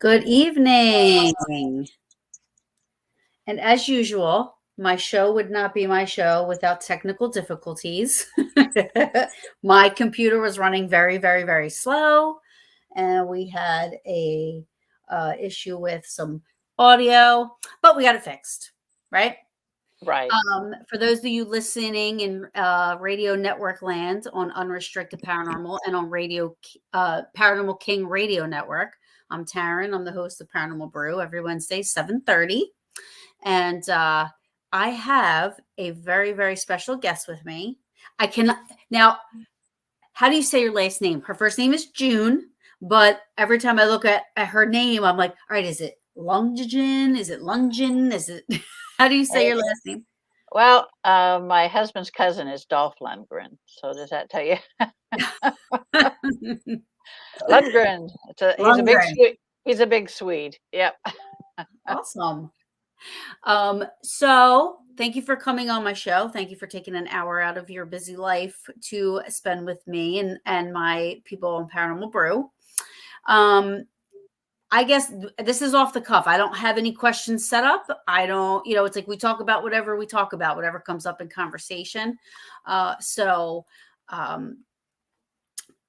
Good evening. And as usual, my show would not be my show without technical difficulties. My computer was running very, very, very slow, and we had a issue with some audio, but we got it fixed, right? Right. For those of you listening in radio network land on Unrestricted Paranormal and on Paranormal King Radio Network, I'm Taryn. I'm the host of Paranormal Brew every Wednesday, 7:30. And I have a very, very special guest with me. I can now, how do you say your last name? Her first name is June, but every time I look at her name, I'm like, all right, is it Lundgren? Is it Lundgren? Is it, how do you say your last name? Well, my husband's cousin is Dolph Lundgren. So does that tell you? Lundgren. He's a big Lundgren. Swede. He's a big Swede. Yep. Awesome. So thank you for coming on my show. Thank you for taking an hour out of your busy life to spend with me and my people on Paranormal Brew. I guess this is off the cuff. I don't have any questions set up. I don't, it's like we talk about whatever we talk about, whatever comes up in conversation. So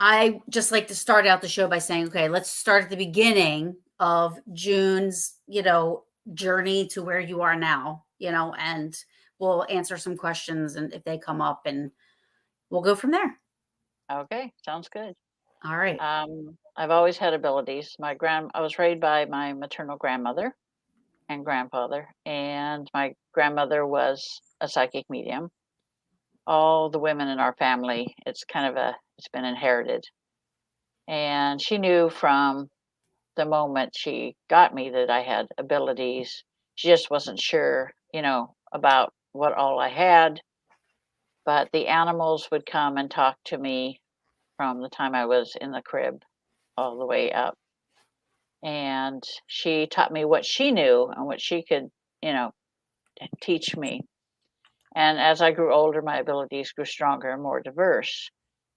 I just like to start out the show by saying, okay, let's start at the beginning of June's, journey to where you are now, and we'll answer some questions and if they come up and we'll go from there. Okay. Sounds good. All right. I've always had abilities. I was raised by my maternal grandmother and grandfather, and my grandmother was a psychic medium. All the women in our family, it's been inherited. And she knew from the moment she got me that I had abilities. She just wasn't sure, about what all I had. But the animals would come and talk to me from the time I was in the crib all the way up. And she taught me what she knew and what she could, you know, teach me. And as I grew older, my abilities grew stronger and more diverse.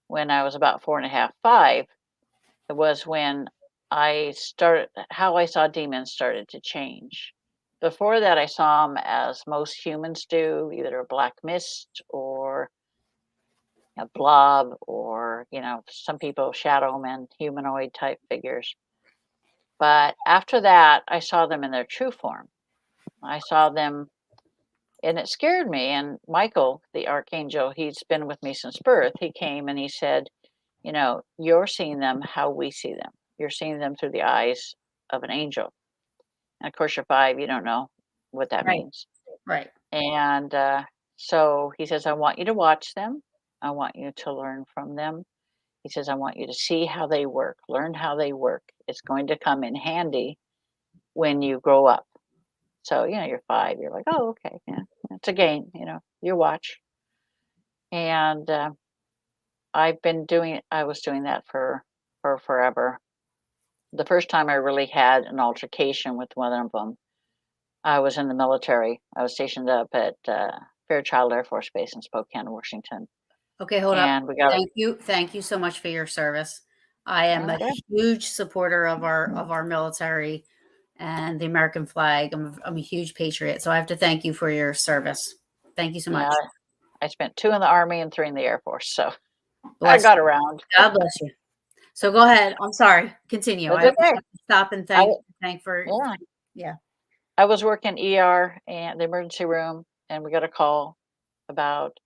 When I was about 4.5, 5, it was when how I saw demons started to change. Before that, I saw them as most humans do, either a black mist or a blob, or, some people shadow men, humanoid type figures. But after that, I saw them in their true form. I saw them, and it scared me. And Michael, the archangel, he's been with me since birth. He came and he said, you're seeing them how we see them. You're seeing them through the eyes of an angel. And of course, you're 5, you don't know what that Right. means. Right. And so he says, I want you to watch them. I want you to learn from them. He says, I want you to see how they work, learn how they work. It's going to come in handy when you grow up. So, you're 5, you're like, oh, okay, yeah, it's a game, you watch. And I was doing that for forever. The first time I really had an altercation with one of them, I was in the military. I was stationed up at Fairchild Air Force Base in Spokane, Washington. Okay, hold up. And we got Thank you. Thank you so much for your service. I am a okay. huge supporter of our military and the American flag. I'm a huge patriot, so I have to thank you for your service. Thank you so Yeah, much. I spent 2 in the Army and 3 in the Air Force, so I Bless got you. around. God bless you. So go ahead. I'm sorry. Continue. That's I always okay. have to stop and I thank for Yeah, yeah. I was working ER and the emergency room, and we got a call about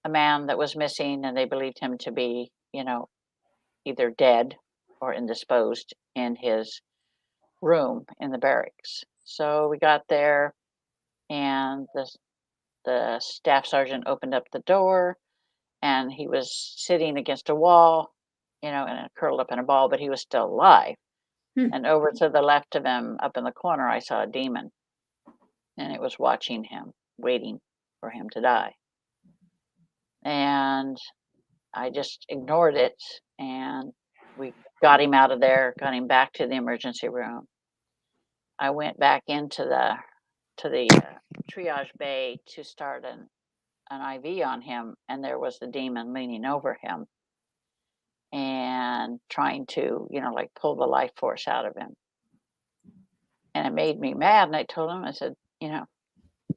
a man that was missing, and they believed him to be, either dead or indisposed in his room in the barracks. So we got there, and the staff sergeant opened up the door, and he was sitting against a wall, and curled up in a ball, but he was still alive. Hmm. And over to the left of him, up in the corner, I saw a demon, and it was watching him, waiting for him to die. And I just ignored it, and we got him out of there, got him back to the emergency room. I went back into the triage bay to start an IV on him, and there was the demon leaning over him and trying to, like pull the life force out of him. And it made me mad. And I told him, I said,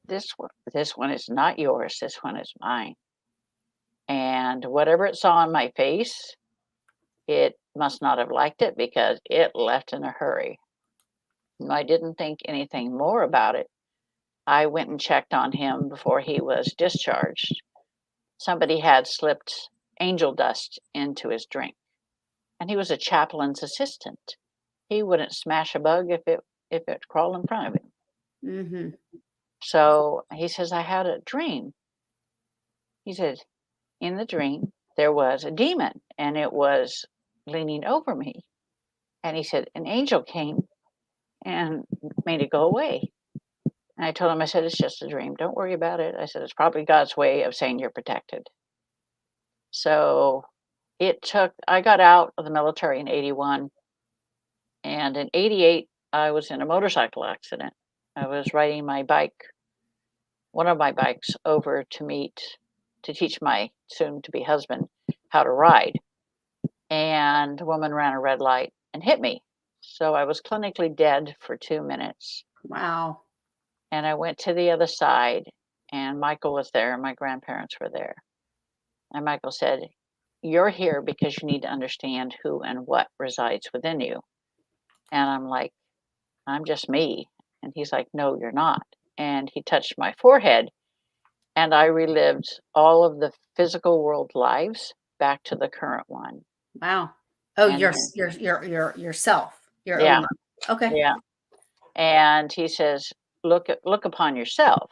this one is not yours. This one is mine. And whatever it saw on my face, it must not have liked it because it left in a hurry. And I didn't think anything more about it. I went and checked on him before he was discharged. Somebody had slipped angel dust into his drink, and he was a chaplain's assistant. He wouldn't smash a bug if it crawled in front of him. Mm-hmm. So he says, I had a dream. He said, in the dream, there was a demon, and it was leaning over me. And he said, an angel came and made it go away. And I told him, I said, it's just a dream. Don't worry about it. I said, it's probably God's way of saying you're protected. So I got out of the military in 81. And in 88, I was in a motorcycle accident. I was riding one of my bikes over to teach my soon to be husband how to ride. And a woman ran a red light and hit me. So I was clinically dead for 2 minutes. Wow. And I went to the other side, and Michael was there, and my grandparents were there. And Michael said, you're here because you need to understand who and what resides within you. And I'm like, I'm just me. And he's like, no, you're not. And he touched my forehead, and I relived all of the physical world lives back to the current one. Wow. Oh, And yourself, your yeah, own life. Okay. yeah. And he says, look upon yourself.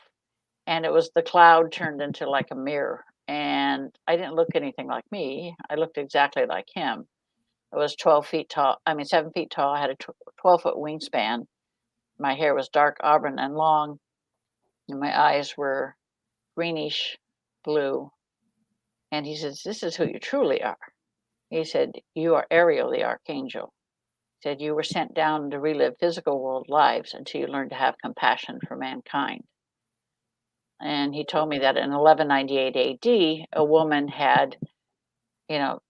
And it was the cloud turned into like a mirror. And I didn't look anything like me. I looked exactly like him. I was 7 feet tall. I had a 12-foot wingspan. My hair was dark auburn and long, and my eyes were greenish blue. And he says, this is who you truly are. He said, you are Ariel, the archangel. He said, you were sent down to relive physical world lives until you learn to have compassion for mankind. And he told me that in 1198 AD, a woman had,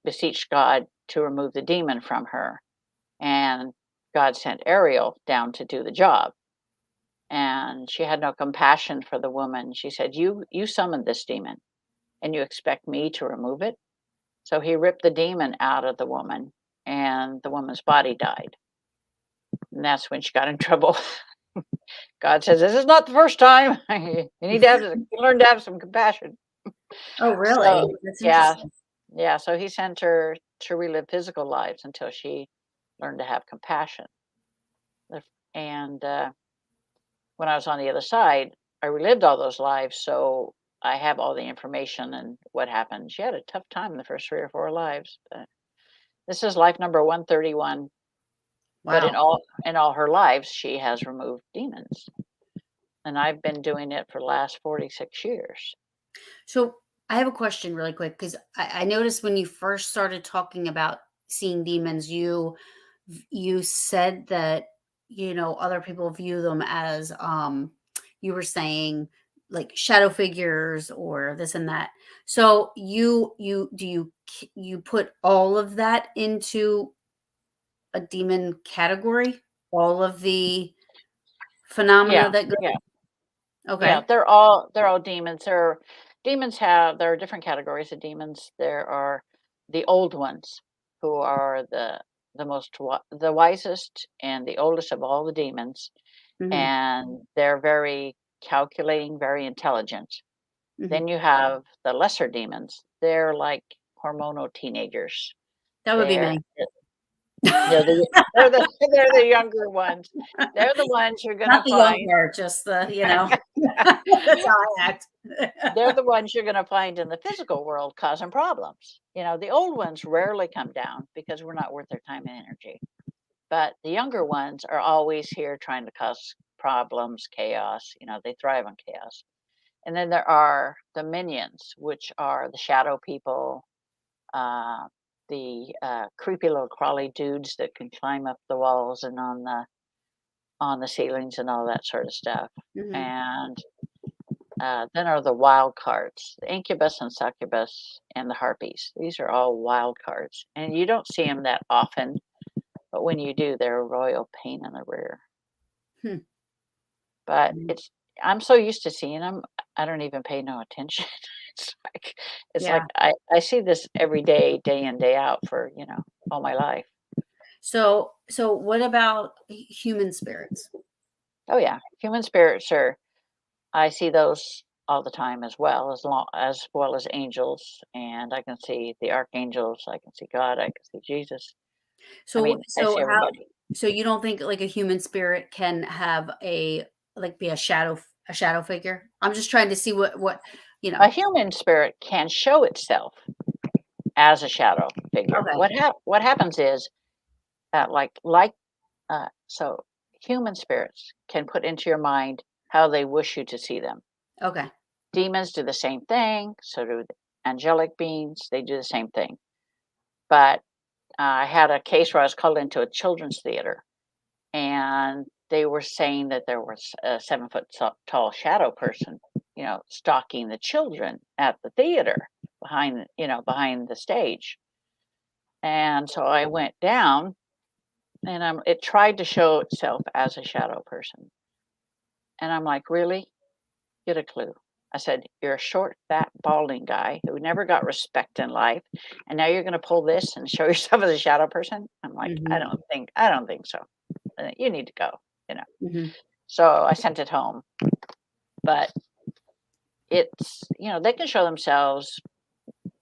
beseeched God to remove the demon from her. And God sent Ariel down to do the job. And she had no compassion for the woman. She said, you summoned this demon, and you expect me to remove it? So he ripped the demon out of the woman, and the woman's body died. And that's when she got in trouble. God says, this is not the first time. You need to learn to have some compassion. Oh, really? So, That's yeah. interesting. Yeah. So he sent her to relive physical lives until she learned to have compassion. And when I was on the other side, I relived all those lives. So I have all the information and what happened. She had a tough time in the first 3 or 4 lives. But this is life number 131. But Wow. in all her lives, she has removed demons. And I've been doing it for the last 46 years. So I have a question really quick, because I noticed when you first started talking about seeing demons, you said that, other people view them as, you were saying, like shadow figures or this and that. So you put all of that into a demon category? All of the phenomena Yeah, that go. yeah, yeah. Okay. They're all demons. There are different categories of demons. There are the old ones, who are the wisest and the oldest of all the demons, Hmm. and they're very calculating, very intelligent. Hmm. Then you have the lesser demons. They're like hormonal teenagers. That would be They're me. they're the younger ones. They're the ones you're Not gonna the young find. part, just that's how I act. They're the ones you're gonna find in the physical world causing problems. The old ones rarely come down because we're not worth their time and energy. But the younger ones are always here trying to cause problems, chaos. They thrive on chaos. And then there are the minions, which are the shadow people, the creepy little crawly dudes that can climb up the walls and on the ceilings and all that sort of stuff. Mhm. And then are the wild cards, the incubus and succubus and the harpies. These are all wild cards, and you don't see them that often, but when you do, they're a royal pain in the rear. Hmm. But I'm so used to seeing them, I don't even pay no attention. It's like Yeah. I see this every day, day in, day out for, all my life. So what about human spirits? Oh yeah, human spirits are I see those all the time as well as angels, and I can see the archangels, I can see God, I can see Jesus. I So mean, I see everybody. you don't think like a human spirit can have be a shadow figure? I'm just trying to see what, you A know. human spirit can show itself as a shadow figure. Okay. What happens is so human spirits can put into your mind how they wish you to see them. Okay. Demons do the same thing, so do the angelic beings, they do the same thing. But I had a case where I was called into a children's theater, and they were saying that there was a 7-foot tall shadow person, stalking the children at the theater behind the stage. And so I went down, and it tried to show itself as a shadow person. And I'm like, really? Get a clue. I said, you're a short, fat, balding guy who never got respect in life, and now you're going to pull this and show yourself as a shadow person? I'm like, Hmm. I don't think so. You need to go, you know. Hmm. So I sent it home, but they can show themselves.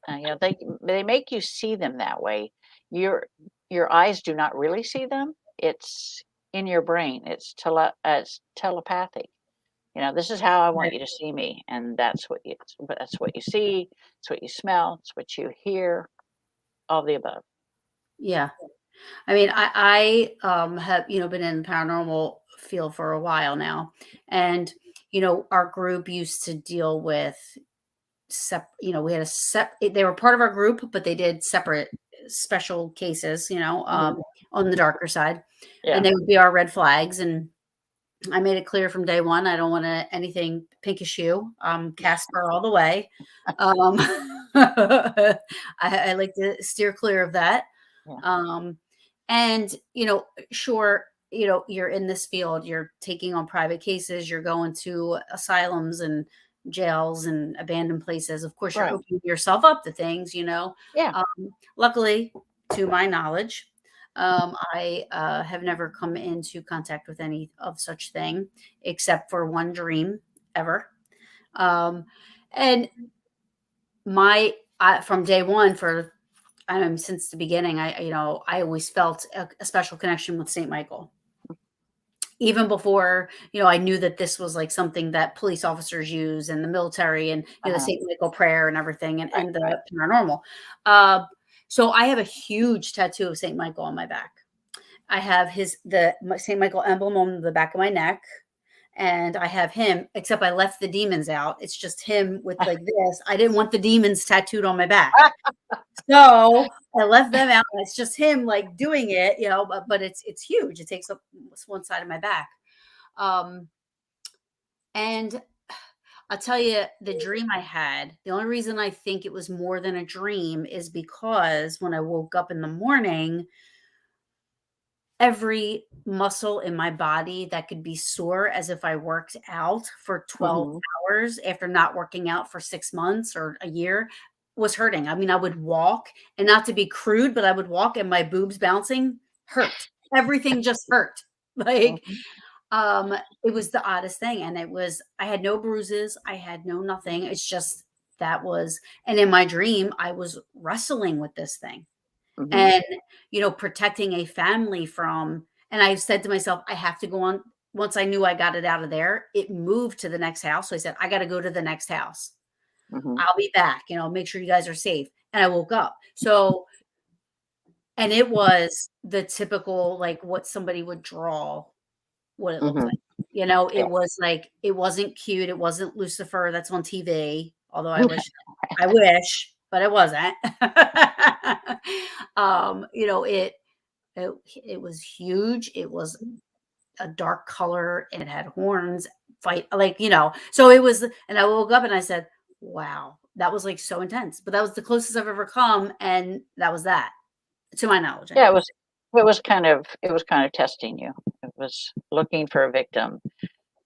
They make you see them that way. Your your eyes do not really see them. It's in your brain. It's telepathic. This is how I want you to see me, and that's what you see. It's what you smell. It's what you hear. All the above. Yeah. I mean, I have, been in the paranormal field for a while now. And, our group used to deal with we had they were part of our group, but they did separate special cases, Mhm. on the darker side. And Yeah. they would be our red flags. And I made it clear from day one, I don't want anything pinkish hue. Casper all the way. Um, I like to steer clear of that. Yeah. Um, and, sure, you're in this field, you're taking on private cases, you're going to asylums and jails and abandoned places. Of course, you're Right. opening yourself up to things. Yeah. Luckily, to my knowledge, I have never come into contact with any of such thing except for one dream ever. Um, and from day one since the beginning, I always felt a special connection with Saint Michael. Even before, I knew that this was like something that police officers use and the military and, the Uh-huh. Saint Michael prayer and everything and, Right. and Right. the paranormal. Uh, so I have a huge tattoo of Saint Michael on my back. I have the Saint Michael emblem on the back of my neck, and I have him, except I left the demons out. It's just him with like this. I didn't want the demons tattooed on my back. So I left them out, and it's just him like doing it, but it's huge. It takes up one side of my back. Um, and I'll tell you the dream I had. The only reason I think it was more than a dream is because when I woke up in the morning, every muscle in my body that could be sore as if I worked out for 12 Hmm. hours after not working out for 6 months or a year was hurting. I mean, I would walk, and not to be crude, but I would walk and my boobs bouncing hurt. Everything just hurt. Like, Hmm. it was the oddest thing, and I had no bruises, I had no nothing. It's just and in my dream, I was wrestling with this thing Hmm. and protecting a family from. And I said to myself, I have to go on. Once I knew I got it out of there, it moved to the next house. So I said, I got to go to the next house. Hmm. I'll be back, make sure you guys are safe. And I woke up. So, and it was the typical, like what somebody would draw, what it looked Hmm. like. It Yeah. was like, it wasn't cute. It wasn't Lucifer that's on TV, although I wish, but it wasn't. It was huge. It was a dark color and it had horns, so it was, and I woke up and I said, wow, that was like so intense. But that was the closest I've ever come, and that was that, to my knowledge Yeah. anyway. It was kind of testing you. was looking for a victim.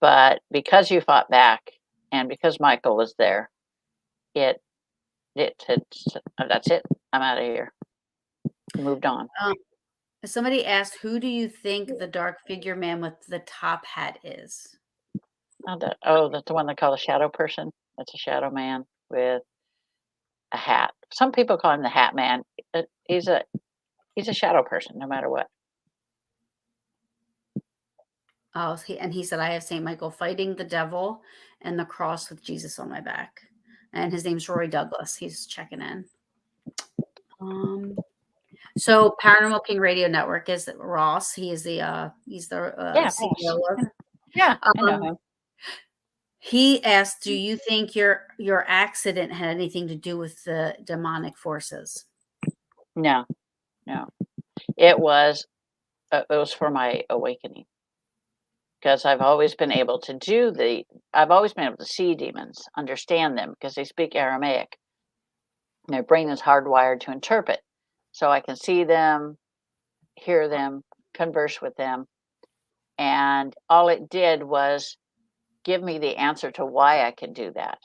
But because you fought back and because Michael was there, it that's it. I'm out of here. Moved on. Somebody asked, who do you think the dark figure man with the top hat is? That's the one they call a shadow person. That's a shadow man with a hat. Some people call him the Hat Man. He's a shadow person, no matter what. Oh, he said, I have St. Michael fighting the devil and the cross with Jesus on my back. And his name's Roy Douglas. He's checking in. So Paranormal King Radio Network is Ross. He's the CEO of. Yeah, I know him. He asked, do you think your accident had anything to do with the demonic forces? No. It was for my awakening. Because I've always been able to see demons, understand them, because they speak Aramaic. My brain is hardwired to interpret. So I can see them, hear them, converse with them. And all it did was give me the answer to why I could do that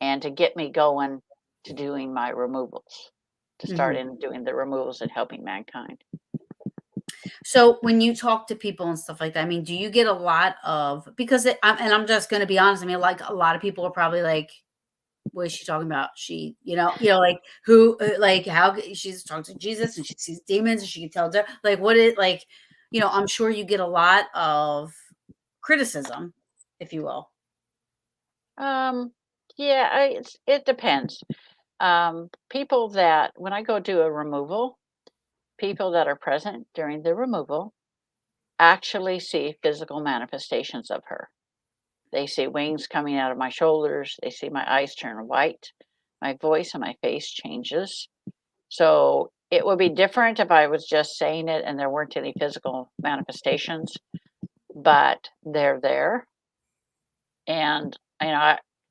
and to get me going to doing my removals, to start in doing the removals and helping mankind. So when you talk to people and stuff like that, I mean, do you get a lot of, because I'm just going to be honest. I mean, like a lot of people are probably like, what is she talking about? She, like who, like how she's talking to Jesus and she sees demons and she can tell, like, what it like, I'm sure you get a lot of criticism, if you will. Yeah, it depends. People that, when I go do a removal, people that are present during the removal actually see physical manifestations of her. They see wings coming out of my shoulders. They see my eyes turn white. My voice and my face changes. So it would be different if I was just saying it and there weren't any physical manifestations, but they're there. And,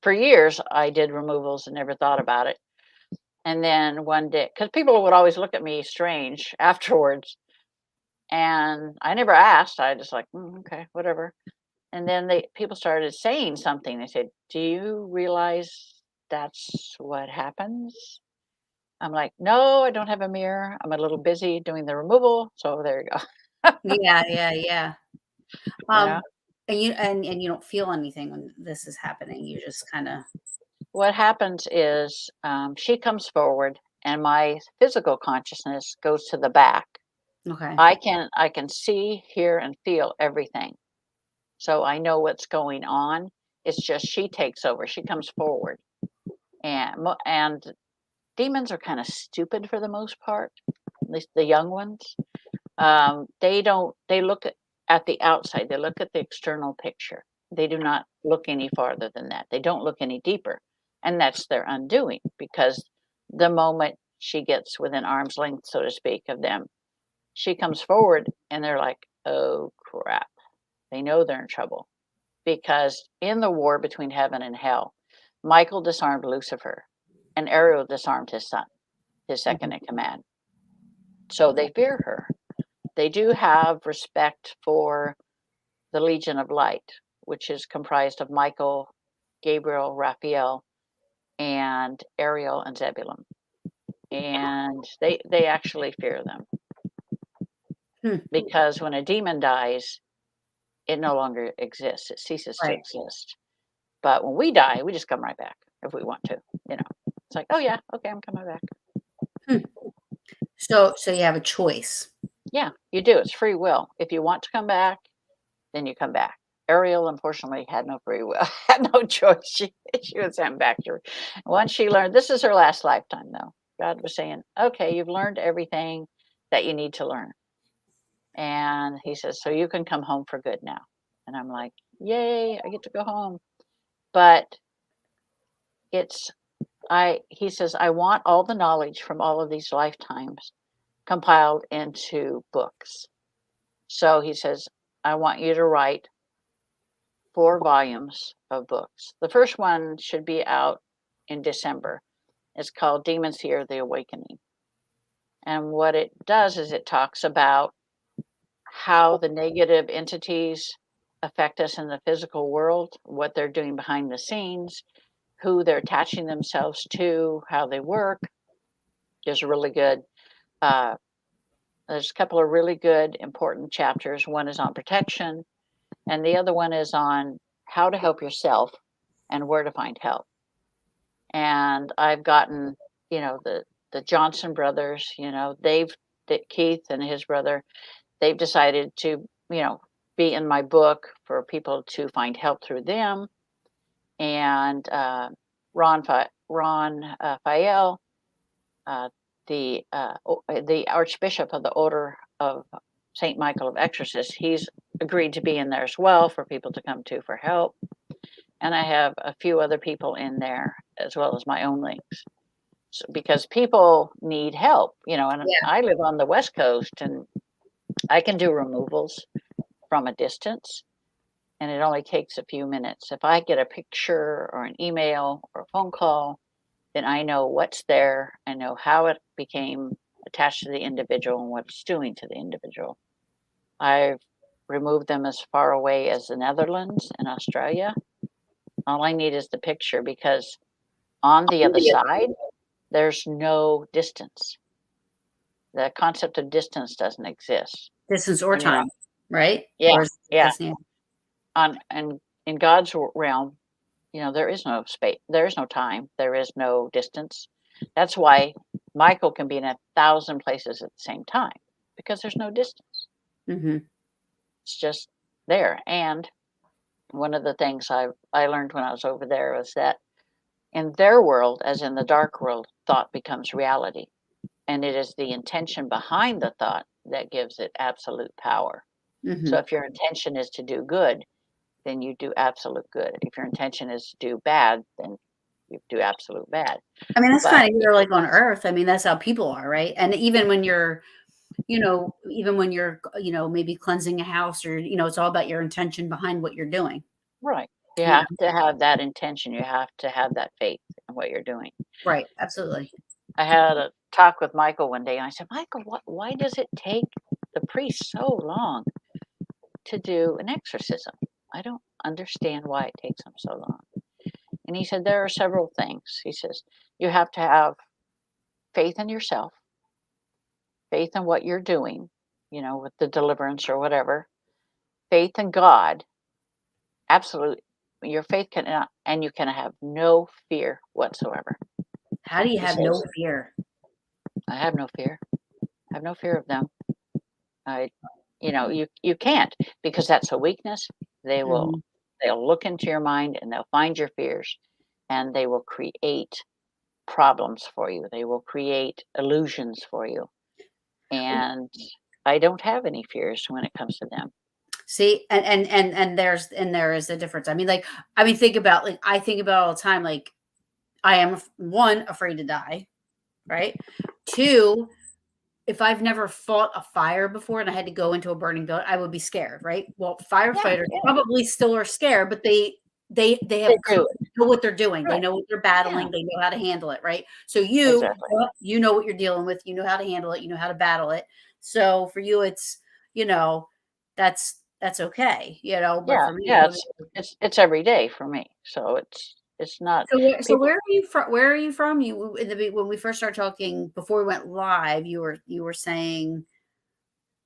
for years I did removals and never thought about it. And then one day, because people would always look at me strange afterwards, and I never asked. I just like, okay, whatever. And then people started saying something. They said, "Do you realize that's what happens?" I'm like, "No, I don't have a mirror. I'm a little busy doing the removal." So there you go. Yeah. Yeah. And you don't feel anything when this is happening. You just kind of. What happens is she comes forward, and my physical consciousness goes to the back. Okay. I can see, hear, and feel everything. So I know what's going on. It's just she takes over. She comes forward, and demons are kind of stupid for the most part. At least the young ones. They don't. They look at the outside. They look at the external picture. They do not look any farther than that. They don't look any deeper, and that's their undoing. Because the moment she gets within arm's length, so to speak, of them, she comes forward, and they're like, "Oh crap!" They know they're in trouble. Because in the war between heaven and hell, Michael disarmed Lucifer and Ariel disarmed his son, his second in command. So they fear her. They do have respect for the Legion of Light, which is comprised of Michael, Gabriel, Raphael, and Ariel and Zebulun. And they actually fear them. Because when a demon dies, it no longer exists. It ceases to exist. But when we die, we just come right back if we want to. It's like, oh yeah, okay, I'm coming back. So you have a choice. Yeah, you do. It's free will. If you want to come back, then you come back. Ariel, unfortunately, had no free will, had no choice. She was sent back to her. Once she learned, this is her last lifetime, though. God was saying, okay, you've learned everything that you need to learn. And he says, so you can come home for good now. And I'm like, yay, I get to go home. But he says, I want all the knowledge from all of these lifetimes compiled into books. So he says, I want you to write 4 volumes of books. The first one should be out in December. It's called Demons Seer, The Awakening. And what it does is it talks about how the negative entities affect us in the physical world, what they're doing behind the scenes, who they're attaching themselves to, how they work. There's really good. There's a couple of really good, important chapters. One is on protection, and the other one is on how to help yourself and where to find help. And I've gotten, the Johnson brothers, Keith and his brother, they've decided to, be in my book for people to find help through them. And Ron Fael, the Archbishop of the Order of Saint Michael of Exorcists, he's agreed to be in there as well for people to come to for help. And I have a few other people in there as well as my own links. So, because people need help, and I live on the West Coast and I can do removals from a distance, and it only takes a few minutes. If I get a picture or an email or a phone call, then I know what's there. I know how it became attached to the individual and what it's doing to the individual. I've removed them as far away as the Netherlands and Australia. All I need is the picture, because on the other side, there's no distance. The concept of distance doesn't exist. Distance or time, right? Yeah, yeah. And in God's realm, there is no space, there is no time, there is no distance. That's why Michael can be in 1,000 places at the same time, because there's no distance. Mm-hmm. It's just there. And one of the things I learned when I was over there was that in their world, as in the dark world, thought becomes reality. And it is the intention behind the thought that gives it absolute power. Mm-hmm. So if your intention is to do good, then you do absolute good. If your intention is to do bad, then you do absolute bad. I mean, that's kind of either like on Earth. I mean, that's how people are, right? And even when you're, maybe cleansing a house, or, it's all about your intention behind what you're doing. Right. You have to have that intention. You have to have that faith in what you're doing. Right. Absolutely. I had a talk with Michael one day, and I said, Michael, why does it take the priest so long to do an exorcism? I don't understand why it takes them so long. And he said, there are several things. He says, you have to have faith in yourself, faith in what you're doing, with the deliverance or whatever, faith in God. Absolutely. Your faith cannot, and you can have no fear whatsoever. How do you have no fear? I have no fear. I have no fear of them. You can't, because that's a weakness. They'll look into your mind and they'll find your fears, and they will create problems for you. They will create illusions for you. And I don't have any fears when it comes to them. See, and there is a difference. I mean, think about, I think about all the time, like, I am, one, afraid to die, right? Two, if I've never fought a fire before and I had to go into a burning building, I would be scared, right? Well, firefighters probably still are scared, but they know what they're doing. Right. They know what they're battling. Yeah. They know how to handle it, right? So you know what you're dealing with. You know how to handle it. You know how to battle it. So for you, it's, that's okay, But for me, it's every day for me. So it's not. So where are you from? Where are you from? When we first started talking, before we went live, you were saying.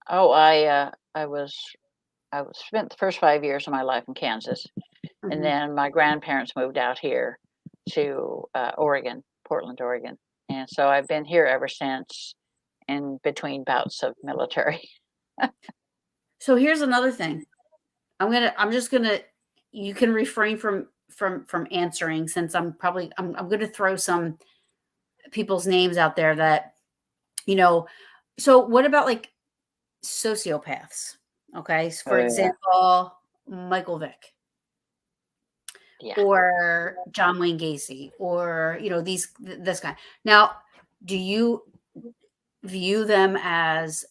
Oh, I spent the first 5 years of my life in Kansas, and then my grandparents moved out here to Oregon, Portland, Oregon, and so I've been here ever since, in between bouts of military. So here's another thing. You can refrain from answering, since I'm going to throw some people's names out there that, so what about like sociopaths? Okay. So for example, Michael Vick, or John Wayne Gacy, or, this guy. Now, do you view them as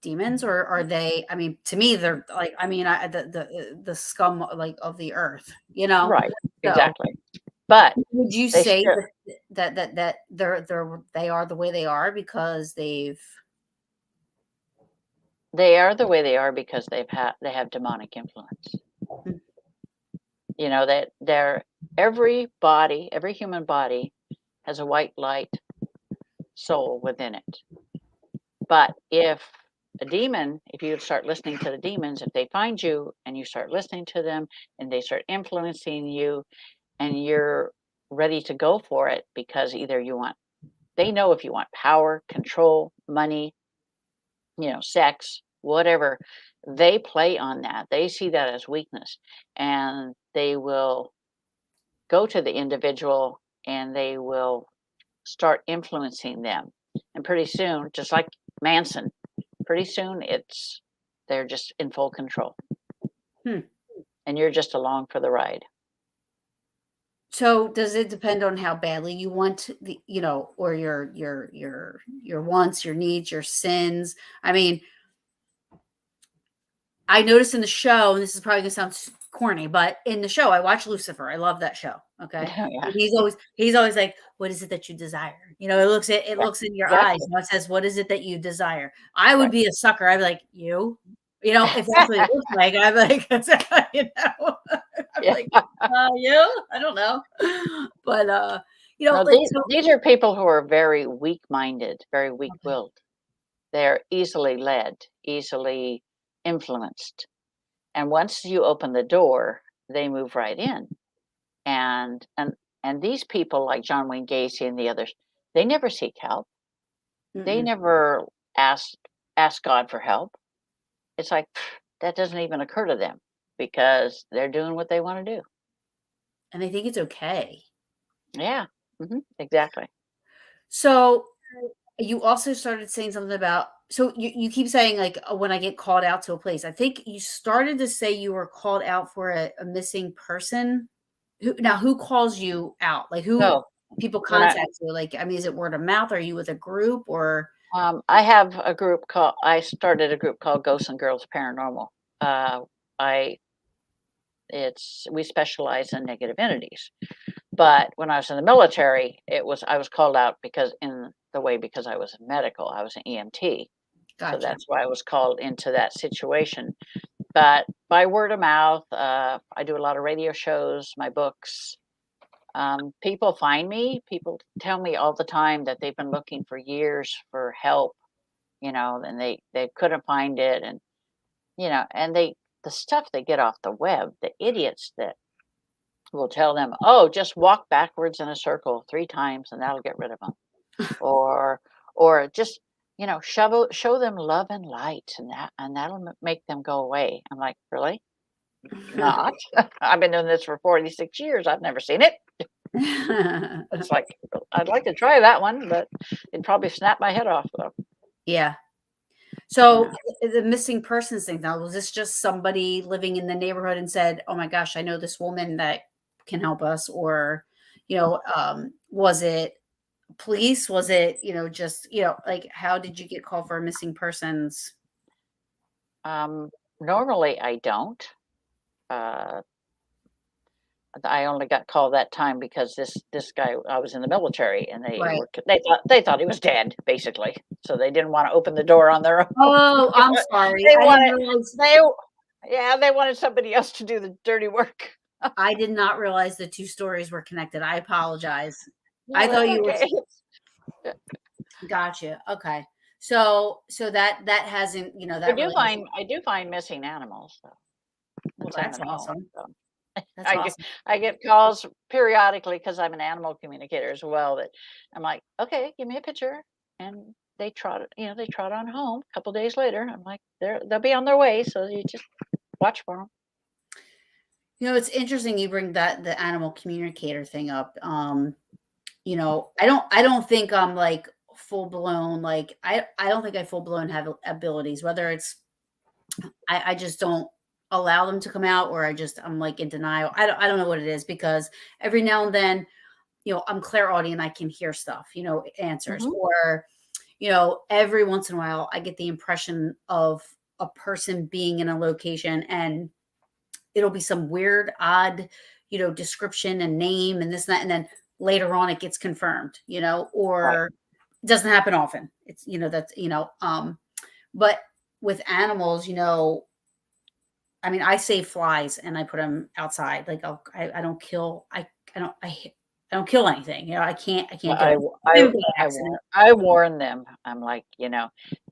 demons, or are they, I mean, to me, they're like, I mean, the scum, like, of the earth, Right. Exactly. But would you say that they are the way they are because they've They are the way they are because they have demonic influence. Mm. You know, that every human body has a white light soul within it. But if you start listening to the demons, if they find you and you start listening to them and they start influencing you and you're ready to go for it because either they know if you want power, control, money, sex, whatever, they play on that. They see that as weakness and they will go to the individual and they will start influencing them. And pretty soon, just like Manson, pretty soon they're just in full control. Hmm. And you're just along for the ride. So does it depend on how badly you want or your wants, your needs, your sins? I mean, I noticed in the show, and this is probably gonna sound corny, but in the show, I watch Lucifer. I love that show. Okay. Yeah. He's always like, what is it that you desire? It looks in your eyes. Exactly. It says, what is it that you desire? I would Right. be a sucker. I'd be like, you if that's what it looks like, I'm like, I'm Yeah. like, you? I don't know. But No, like these are people who are very weak-minded, very weak-willed. They're easily led, easily influenced. And once you open the door, they move right in. And these people like John Wayne Gacy and the others, they never seek help. They mm-mm. never ask God for help. It's like that doesn't even occur to them because they're doing what they want to do. And I think it's okay. Yeah, exactly. So you also started saying something about so you keep saying like when I get called out to a place. I think you started to say you were called out for a missing person. Who calls you out? Like who So people when contact you? Like, I mean, is it word of mouth? Are you with a group or I have a group I started a group called Ghosts and Girls Paranormal. I we specialize in negative entities. But when I was in the military, I was called out because I was medical, I was an EMT. So gotcha? that's why I was called into that situation. But by word of mouth, I do a lot of radio shows, my books. People find me. People tell me all the time that they've been looking for years for help, and they couldn't find it, and and the stuff they get off the web, the idiots that will tell them, "Oh, just walk backwards in a circle 3 times and that'll get rid of them." Or just, show them love and light and that'll make them go away. I'm like, "Really? Not? I've been doing this for 46 years. I've never seen it." It's like, I'd like to try that one, but it'd probably snap my head off though. Yeah. So Yeah. the missing persons thing now, was this just somebody living in the neighborhood and said, "Oh my gosh, I know this woman that can help us," or was it police? Was it just like how did you get called for missing persons? Um, Normally I don't. Uh, I only got called that time because this guy, I was in the military and Right. they thought he was dead basically. So they didn't want to open the door on their own. Oh, I'm sorry. They I didn't wanted realize they Yeah, they wanted somebody else to do the dirty work. I did not realize the two stories were connected. I apologize. No, I that's thought you were okay. gotcha. Okay. So that hasn't, that really hasn't. I do find missing animals though. Well, Once I'm that's at home. awesome. So That's I awesome. I get calls periodically because I'm an animal communicator as well. That I'm like, okay, give me a picture, and they trot on home. A couple days later, I'm like, they'll be on their way, so you just watch for them. It's interesting you bring the animal communicator thing up. I don't think I'm like full blown, like I don't think I full blown have abilities, whether it's I just don't allow them to come out or I'm like in denial. I don't know what it is because every now and then, I'm clairaudient, I can hear stuff, answers, Hmm. or every once in a while I get the impression of a person being in a location and it'll be some weird, odd, description and name and this and that. And then later on it gets confirmed, Right. or it doesn't happen often. It's, that's, but with animals, I mean, I save flies and I put them outside. Like I don't kill. I don't. I don't kill anything. I can't. I can't do I it. w- Maybe I by I accident. warn I warn them. I'm like,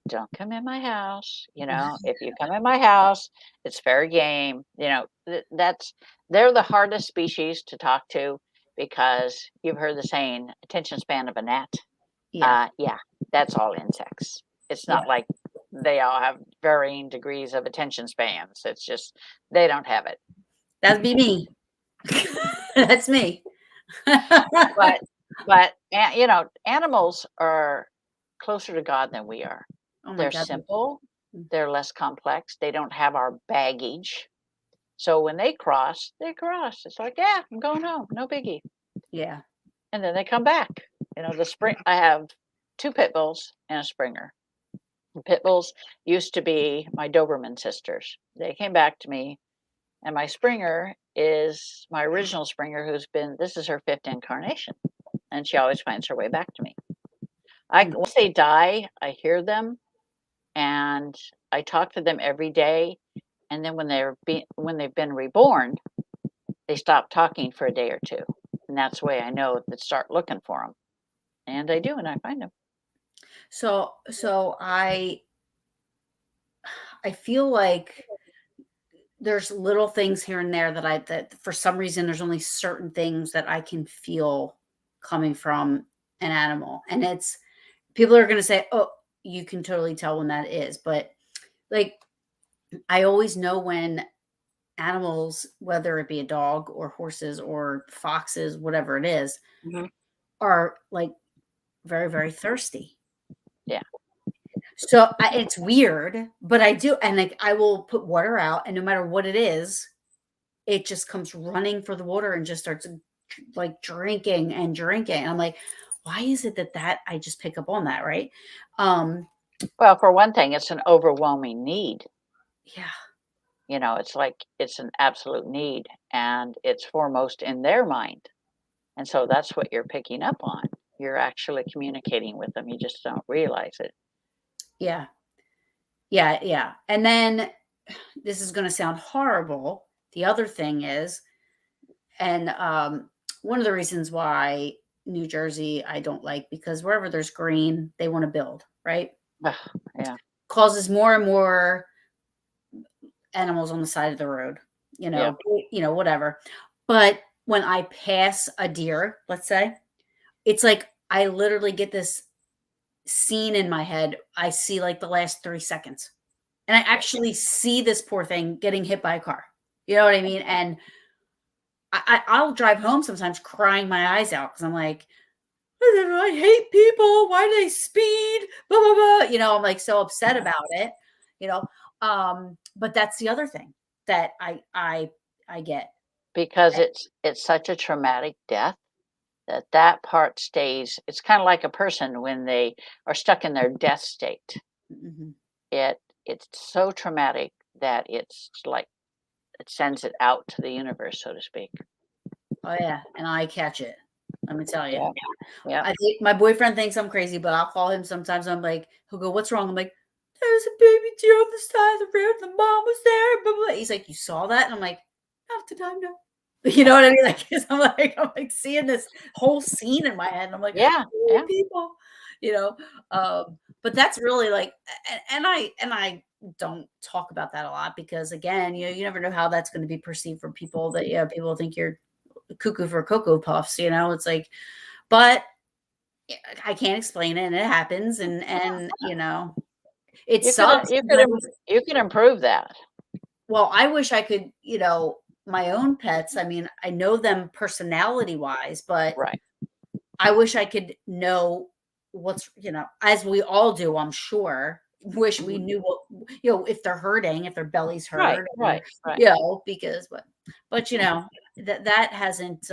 don't come in my house. If you come in my house, it's fair game. They're the hardest species to talk to because you've heard the saying, attention span of a gnat. Yeah. Yeah, that's all insects. It's Yeah. not like they all have varying degrees of attention spans. It's just they don't have it. That'd be me. That's me. But animals are closer to God than we are. Oh my They're God. simple, they're less complex, they don't have our baggage. So when they cross, they cross. It's like, yeah, I'm going home, no biggie. Yeah. And then they come back. The spring I have 2 pit bulls and a Springer. The pit bulls used to be my Doberman sisters. They came back to me, and my Springer is my original Springer this is her 5th incarnation, and she always finds her way back to me. Mm. Once they die, I hear them and I talk to them every day. And then when they've been reborn, they stop talking for a day or 2, and that's the way I know to start looking for them. And I do, and I find them. So I feel like there's little things here and there that for some reason there's only certain things that I can feel coming from an animal. And it's people are gonna say, oh, you can totally tell when that is. But like I always know when animals, whether it be a dog or horses or foxes, whatever it is, Mhm. are like very, very thirsty. Yeah. So it's weird, but I do, and like I will put water out, and no matter what it is, it just comes running for the water and just starts like drinking and drinking. And I'm like, why is it that I just pick up on that, right? Well, for one thing, it's an overwhelming need. Yeah, It's like it's an absolute need, and it's foremost in their mind. And so that's what you're picking up on. You're actually communicating with them. You just don't realize it. yeah, yeah. And then this is going to sound horrible. The other thing is, and one of the reasons why New Jersey I don't like because wherever there's green, they want to build, right? Ugh, yeah. Causes more and more animals on the side of the road, Yeah. Whatever. But when I pass a deer, let's say, it's like I literally get this scene in my head. I see like the last 3 seconds. And I actually see this poor thing getting hit by a car. You know what I mean? And I'll drive home sometimes crying my eyes out because I'm like, I hate people. Why do they speed? Blah blah blah. I'm like so upset about it. You know, but that's the other thing that I get. Because it's such a traumatic death that part stays. It's kind of like a person when they are stuck in their death state. Mhm. It's so traumatic that it's like it sends it out to the universe, so to speak. Oh yeah, and I catch it. Let me tell you. Yeah. Yeah. I think my boyfriend thinks I'm crazy, but I'll call him sometimes. I'm like, he'll go, "What's wrong?" I'm like, "There's a baby deer on the side of the road. The mom was there." Blah, blah. He's like, "You saw that?" And I'm like, "Not at the time, no." You know what I mean? Like, 'cause I'm like seeing this whole scene in my head, and I'm like, Yeah. "Oh, Yeah. people," you know. But that's really like, and I don't talk about that a lot because again, you never know how that's going to be perceived from people. That people think you're cuckoo for Cocoa Puffs. It's like, but I can't explain it, and it happens, and it You could sucks. you And could I im- wish, you could improve that. well, I wish I could, my own pets. I mean, I know them personality wise, but Right. I wish I could know what's, as we all do. I'm sure. Wish we Mhm. knew what, if they're hurting, if their belly's Right. hurt, or Right. Right. because, but that hasn't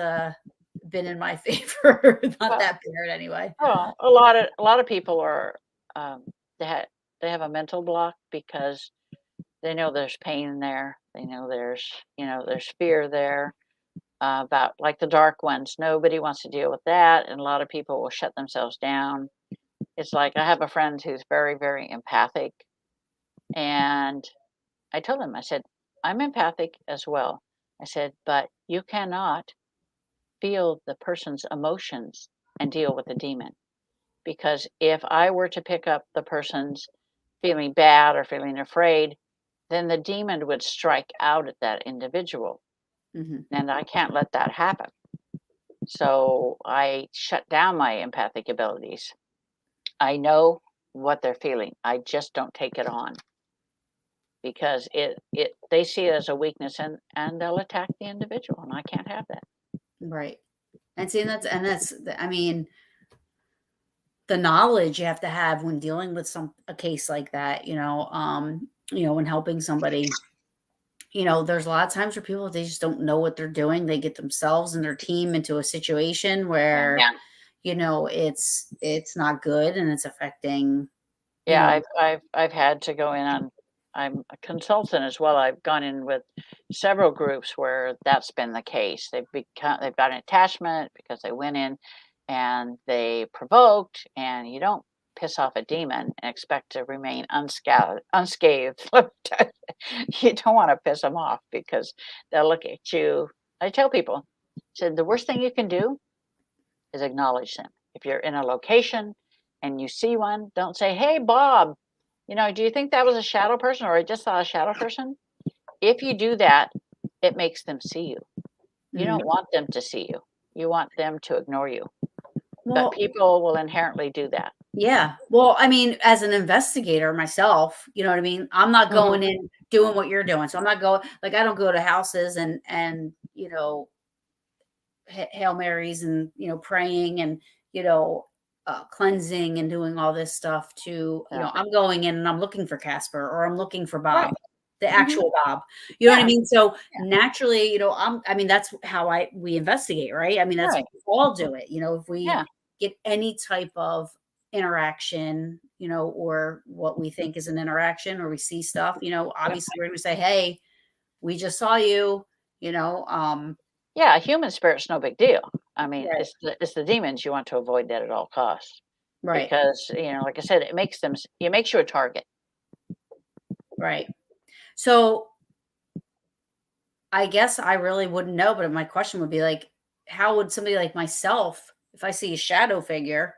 been in my favor. Not Well, that bad, anyway. a lot of people are um, they ha- they have a mental block because they know there's pain there. They know there's fear there about like the dark ones. Nobody wants to deal with that, and a lot of people will shut themselves down. It's like I have a friend who's very, very empathic, And I told him, I said, I'm empathic as well. I said, but you cannot feel the person's emotions and deal with the demon. Because if I were to pick up the person's feeling bad or feeling afraid, then the demon would strike out at that individual. Hmm. And I can't let that happen. So I shut down my empathic abilities. I know what they're feeling. I just don't take it on because they see it as a weakness and they'll attack the individual, and I can't have that. Right. And see, I mean, the knowledge you have to have when dealing with a case like that, when helping somebody, there's a lot of times where people, they just don't know what they're doing. They get themselves and their team into a situation Yeah. where, it's not good and it's affecting, you Yeah, know, I've had to go in on. I'm a consultant as well. I've gone in with several groups where that's been the case. They've got an attachment because they went in and they provoked, and you don't piss off a demon and expect to remain unscathed. You don't want to piss them off because they'll look at you. I tell people, said the worst thing you can do is acknowledge them. If you're in a location and you see one, don't say, "Hey, Bob, do you think that was a shadow person or I just saw a shadow person?" If you do that, it makes them see you. You mhm. don't want them to see you. You want them to ignore you. But Well, people will inherently do that. yeah. Well, I mean, as an investigator myself, you know what I mean? I'm not Mhm. going in doing what you're doing. So I'm not going, like, I don't go to houses and, Hail Marys and, praying and, cleansing and doing all this stuff Yeah. I'm going in and I'm looking for Casper or I'm looking for Bob, Right. the Mhm. actual Bob. You know what I Yeah. mean? So Yeah. naturally, I mean, that's how we investigate, right? I mean, that's Right. we all do it. If we Yeah. get any type of interaction, or what we think is an interaction or we see stuff, obviously we're going to say, hey, we just saw you, you know, um, Yeah. A human spirit's no big deal. I mean, right, it's the demons you want to avoid that at all costs right, because like I said, it makes you a target. right. So I guess I really wouldn't know, but my question would be like, how would somebody like myself, if I see a shadow figure,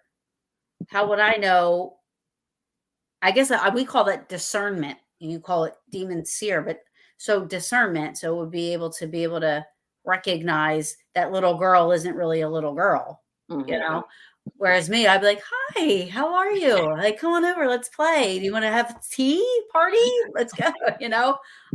how would I know? I guess we call that discernment. You call it demon seer, but so discernment. So it would be able to recognize that little girl isn't really a little girl, you Hmm. know? Whereas me, I'd be like, hi, how are you? Like, come on over, let's play. Do you want to have tea party? Let's go.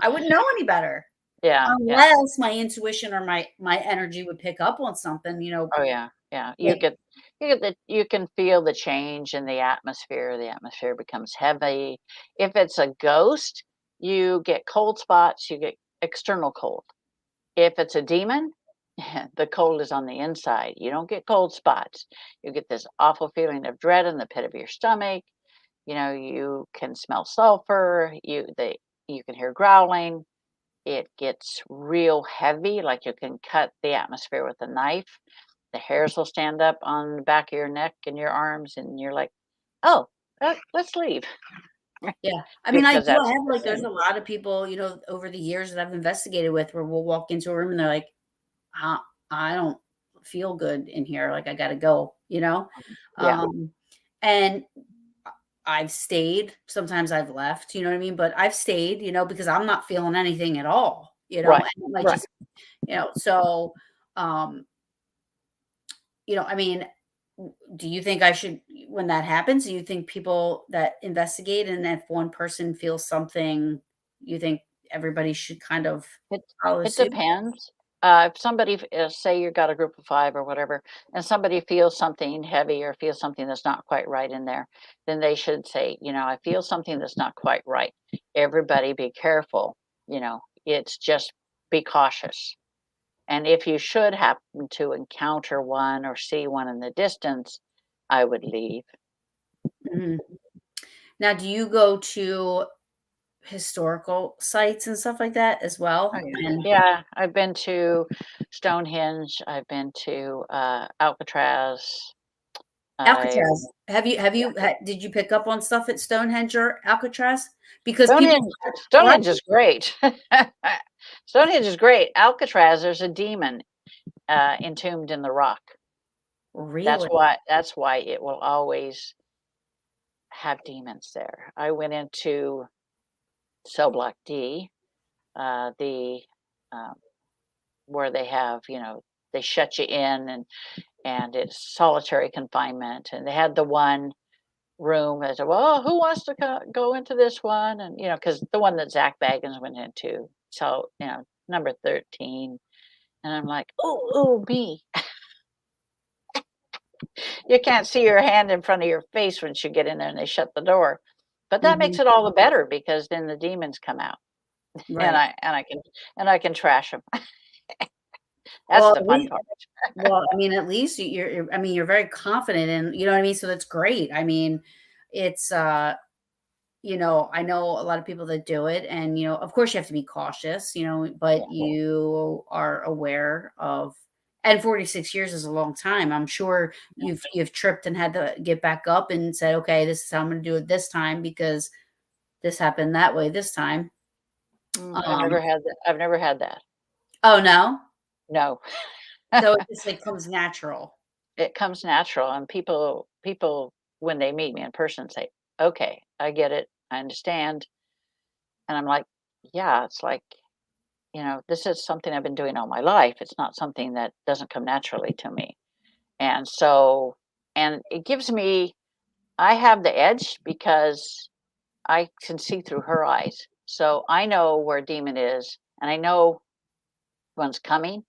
I wouldn't know any better. Yeah. Yeah. Unless my intuition or my energy would pick up on something, Oh, yeah, yeah. like You can feel the change in the atmosphere. The atmosphere becomes heavy. If it's a ghost, you get cold spots, you get external cold. If it's a demon, the cold is on the inside. You don't get cold spots. You get this awful feeling of dread in the pit of your stomach. You can smell sulfur. You can hear growling. It gets real heavy, like you can cut the atmosphere with a knife. The hairs will stand up on the back of your neck and your arms, and you're like, "Oh, let's leave," yeah. I mean, I because do. I that's have the like there's thing. a lot of people, over the years that I've investigated with where we'll walk into a room and they're like, I don't feel good in here. Like I gotta go. Yeah, Um, and I've stayed. Sometimes I've left, you know what I mean? But I've stayed, because I'm not feeling anything at all. right, And it might right. just, so um I mean, do you think I should, when that happens, do you think people that investigate and if one person feels something, you think everybody should kind of It follow it suit? depends. If somebody, say you got a group of 5 or whatever, and somebody feels something heavy or feels something that's not quite right in there, then they should say, "I feel something that's not quite right. Everybody be careful." It's just be cautious. And if you should happen to encounter one or see one in the distance, I would leave. Mhm. Now, do you go to historical sites and stuff like that as Oh, well? yeah. And Yeah, I've been to Stonehenge. I've been to Alcatraz. I Alcatraz. Did you pick up on stuff at Stonehenge or Alcatraz? Because people, Stonehenge right? Stonehenge is great. Stonehenge is great. Alcatraz, there's a demon entombed in the rock. Really? That's why it will always have demons there. I went into cell block D, the um, where they have, they shut you in, and it's solitary confinement. And they had the one room. I said, well, who wants to go into this one? And because the one that Zach Baggins went into, so number 13. And I'm like, oh, me. You can't see your hand in front of your face once you get in there and they shut the door. But that Mhm. makes it all the better because then the demons come out, and Right. I can trash them. That's Well, the at fun least, part. I mean, at least I mean, you're very confident and you know what I mean? So that's great. I mean, it's, I know a lot of people that do it and, of course you have to be cautious, Yeah. but you are aware of, and 46 years is a long time. I'm sure you've tripped and had to get back up and said, okay, this is how I'm going to do it this time because this happened that way this time. I've Um, never had that. I've never had that. oh no. No. So it just like comes natural. It comes natural, and people when they meet me in person say, "Okay, I get it. I understand." And I'm like, "Yeah, it's like, this is something I've been doing all my life. It's not something that doesn't come naturally to me." And so, and it gives me, I have the edge because I can see through her eyes. So I know where a demon is, and I know one's coming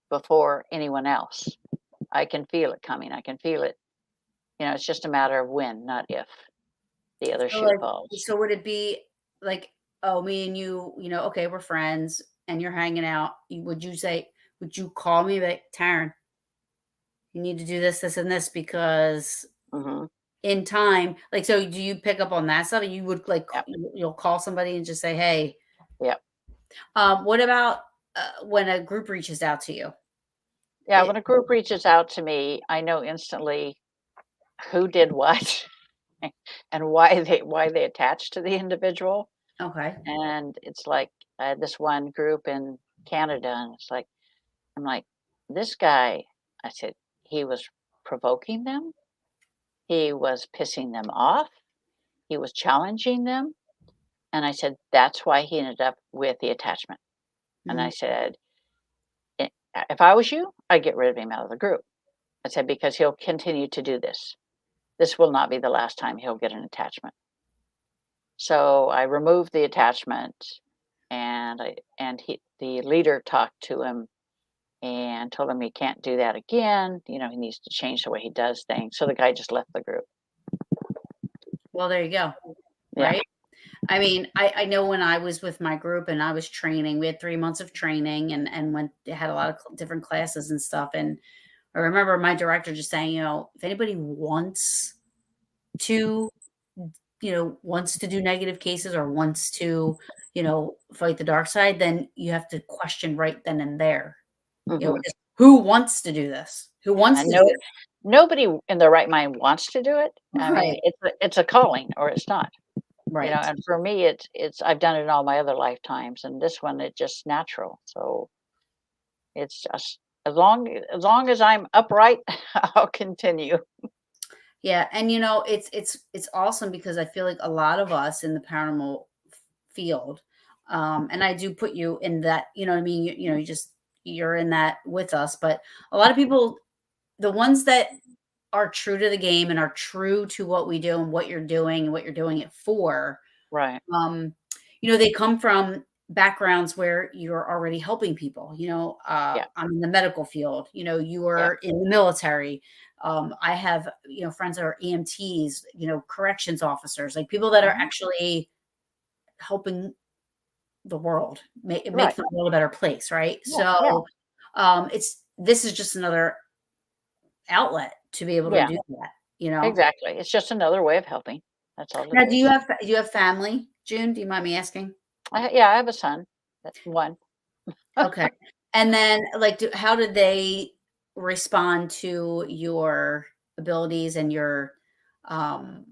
before anyone else. I can feel it coming. I can feel it. It's just a matter of when, not if the other So shoe like, falls. so would it be like, oh, me and you, okay, we're friends and you're hanging out. Would you call me like, Taryn, you need to do this, this, and this because Hmm. in time, like, so do you pick up on that stuff? You would like, Yep. you'll call somebody and just say, hey, Yep. what about when a group reaches out to you? Yeah. It, When a group reaches out to me, I know instantly who did what and why they attached to the individual. okay. And it's like I had this one group in Canada, and I'm like, this guy. I said he was provoking them. He was pissing them off. He was challenging them. And I said, that's why he ended up with the attachment. And Mhm. I said, If I was you, I'd get rid of him out of the group." I said, "Because he'll continue to do this. This will not be the last time he'll get an attachment." So I removed the attachment, the leader talked to him and told him he can't do that again. He needs to change the way he does things. So the guy just left the group. Well, there you go. Yeah. Right. I mean, I know when I was with my group and I was training, we had 3 months of training and went had a lot of different classes and stuff, and I remember my director just saying, "If anybody to, wants to do negative cases or wants to, fight the dark side, then you have to question right then and there. Hmm. Just who wants to do this? Who Yeah. wants to do No, it?" nobody in their right mind wants to do it. I mean, Right, it's a calling or it's not. right. And for me, it's I've done it in all my other lifetimes, and this one it's just natural. So it's just as long as I'm upright, I'll continue. Yeah, and it's awesome because I feel like a lot of us in the paranormal field, and I do put you in that, you know what I mean? You're in that with us, but a lot of people, the ones that are true to the game and are true to what we do and what you're doing and what you're doing it for, Right. um, they come from backgrounds where you're already helping people. Yeah. I'm in the medical field. You Yeah. are in the military. I have friends that are EMTs. Corrections officers, like people that are Mhm. actually helping the world, make Right. the world a better place. Right. Yeah. Yeah. So it's this is just another outlet to be able to Yeah. do that. You know. Exactly. It's just another way of helping. That's all it Now, is. do you have family, June? Do you mind me asking? Yeah, I have a son. One. Okay. And then, like, how did they respond to your? abilities and your um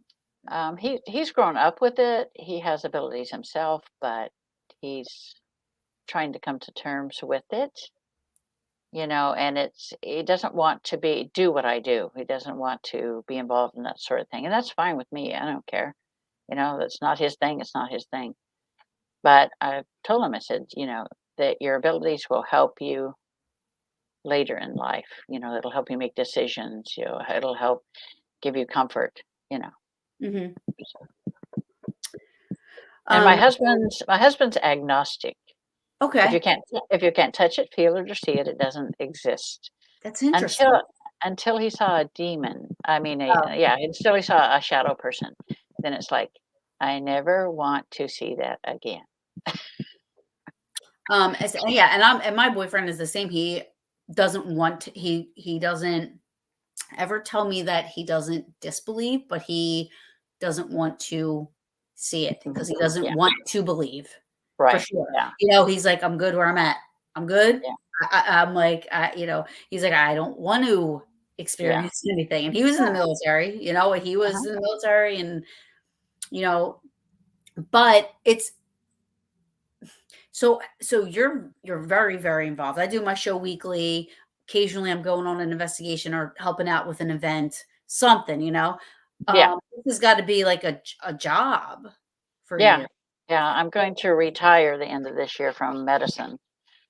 He's grown up with it. He has abilities himself, but he's trying to come to terms with it, and he doesn't want to do what I do. He doesn't want to be involved in that sort of thing. And that's fine with me. I don't care. That's not his thing. It's not his thing. But I told him, I said, that your abilities will help you later in life. It'll help you make decisions. It'll help give you comfort. You know. mhm. And um my husband's agnostic. If okay, you can't if you can't touch it, feel it, or see it, it doesn't exist. that's interesting. Until he saw a demon. I mean, Oh, until he saw a shadow person. Then it's like, I never want to see that again. yeah, and my boyfriend is the same. He doesn't want to, he doesn't ever tell me that he doesn't disbelieve, but he doesn't want to see it because he doesn't Yeah, want to believe for right. sure. Yeah, He's like, I'm good where I'm at. I'm good. yeah, I'm like, he's like, I don't want to yeah. experience anything. And he was in the Yeah. military, he was Uh-huh. in the military and, you know, but it's, so you're very, very involved. I do my show weekly. Occasionally I'm going on an investigation or helping out with an event, something, Yeah. This has got to be like a job for Yeah. you. Yeah. I'm going to retire the end of this year from medicine.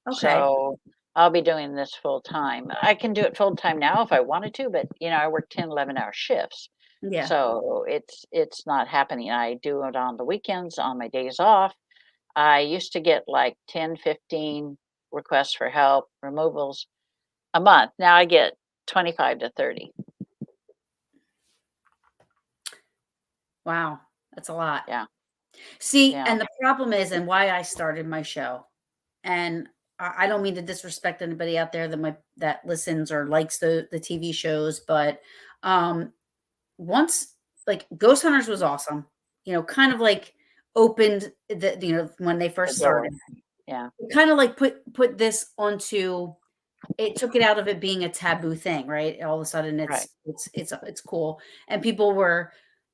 Okay. So I'll be doing this full time. I can do it full time now if I wanted to, but I work 10, 11-hour shifts. Yeah. So it's not happening. I do it on the weekends, on my days off. I used to get like 10, 15 requests for help, removals a month. Now I get 25 to 30. Wow. That's a lot. Yeah. See, Yeah. and the problem is, and why I started my show, and I don't mean to disrespect anybody out there that listens or likes the TV shows, but um once like Ghost Hunters was awesome, kind of like opened when they The first door. started, Yeah. it kind of like put this onto it, took it out of it being a taboo thing, right? All of a sudden Right. it's cool. And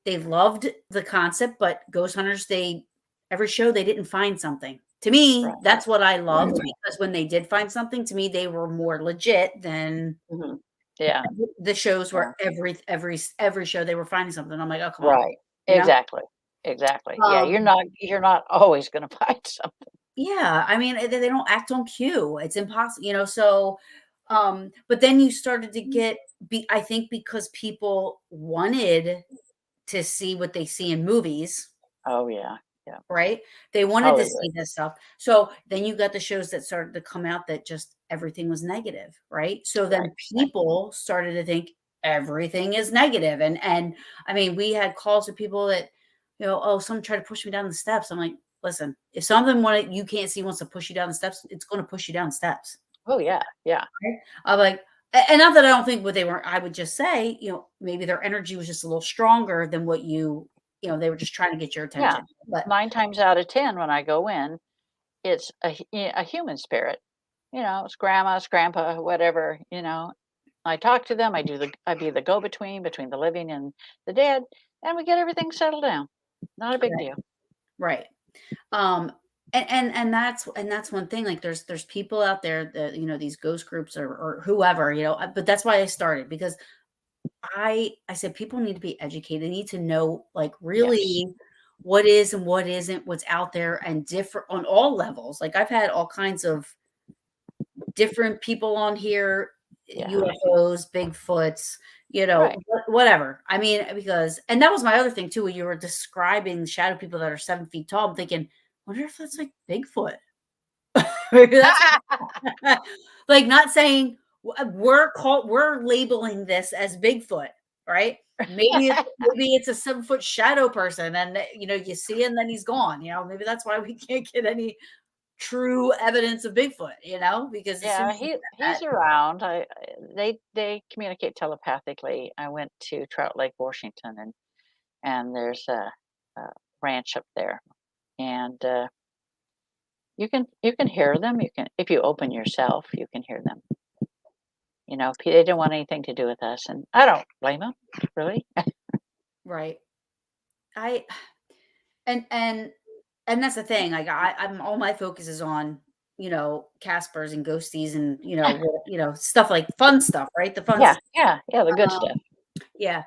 they loved the concept, but Ghost Hunters, every show they didn't find something. To me, Right. that's what I loved because when they did find something, to me, they were more legit than Hmm. Yeah. the shows Yeah. where every show they were finding something. I'm like, "Oh, come on." Right. You know? Exactly. Exactly. Yeah. You're Um, not you're not always going to find something. yeah, I mean, they don't act on cue. It's impossible, so, but then you started to get I think because people wanted to see what they see in movies, Oh yeah. Yeah. right? They wanted to Hollywood. see this stuff. So then you got the shows that started to come out that just everything was negative, right? So Right. then Right. people started to think everything is negative. And I mean, we had calls with people that, oh, someone tried to push me down the steps. I'm like, listen, if something you can't see wants to push you down the steps, it's going to push you down the steps. Oh yeah. Yeah. Right? I'm like, and not that I don't think what they were, I would just say, maybe their energy was just a little stronger than what they were just trying to get your Yeah. attention. But 9 times out of 10 when I go in, it's a human spirit. It's grandma, it's grandpa, whatever. I talk to them. I be the go-between between the living and the dead, and we get everything settled down. Not a big right. deal. Right. Um, and that's one thing. Like there's people out there that, these ghost groups or whoever, but that's why I started because I said people need to be educated. They need to know like Yes. really what is and what isn't, what's out there and different on all levels. Like I've had all kinds of different people on here, Yeah. UFOs, Bigfoots, Right. whatever. I mean, and that was my other thing too, when you were describing shadow people that are 7 feet tall. I'm thinking, wonder if that's like Bigfoot. Maybe that's like not saying we're labeling this as Bigfoot, right? Maybe it's a 7 foot shadow person, and you see him, then he's gone. Maybe that's why we can't get any true evidence of Bigfoot, because as soon Yeah, as you get he's that, around. They communicate telepathically. I went to Trout Lake, Washington, and there's a ranch up there, and you can hear them. You can, if you open yourself, you can hear them. You know, they didn't want anything to do with us, and I don't blame them, really. Right. I and that's the thing. Like I'm all my focus is on, Caspers and ghosties and stuff like fun stuff, right? The fun Yeah, stuff. yeah, the good stuff. Um, yeah.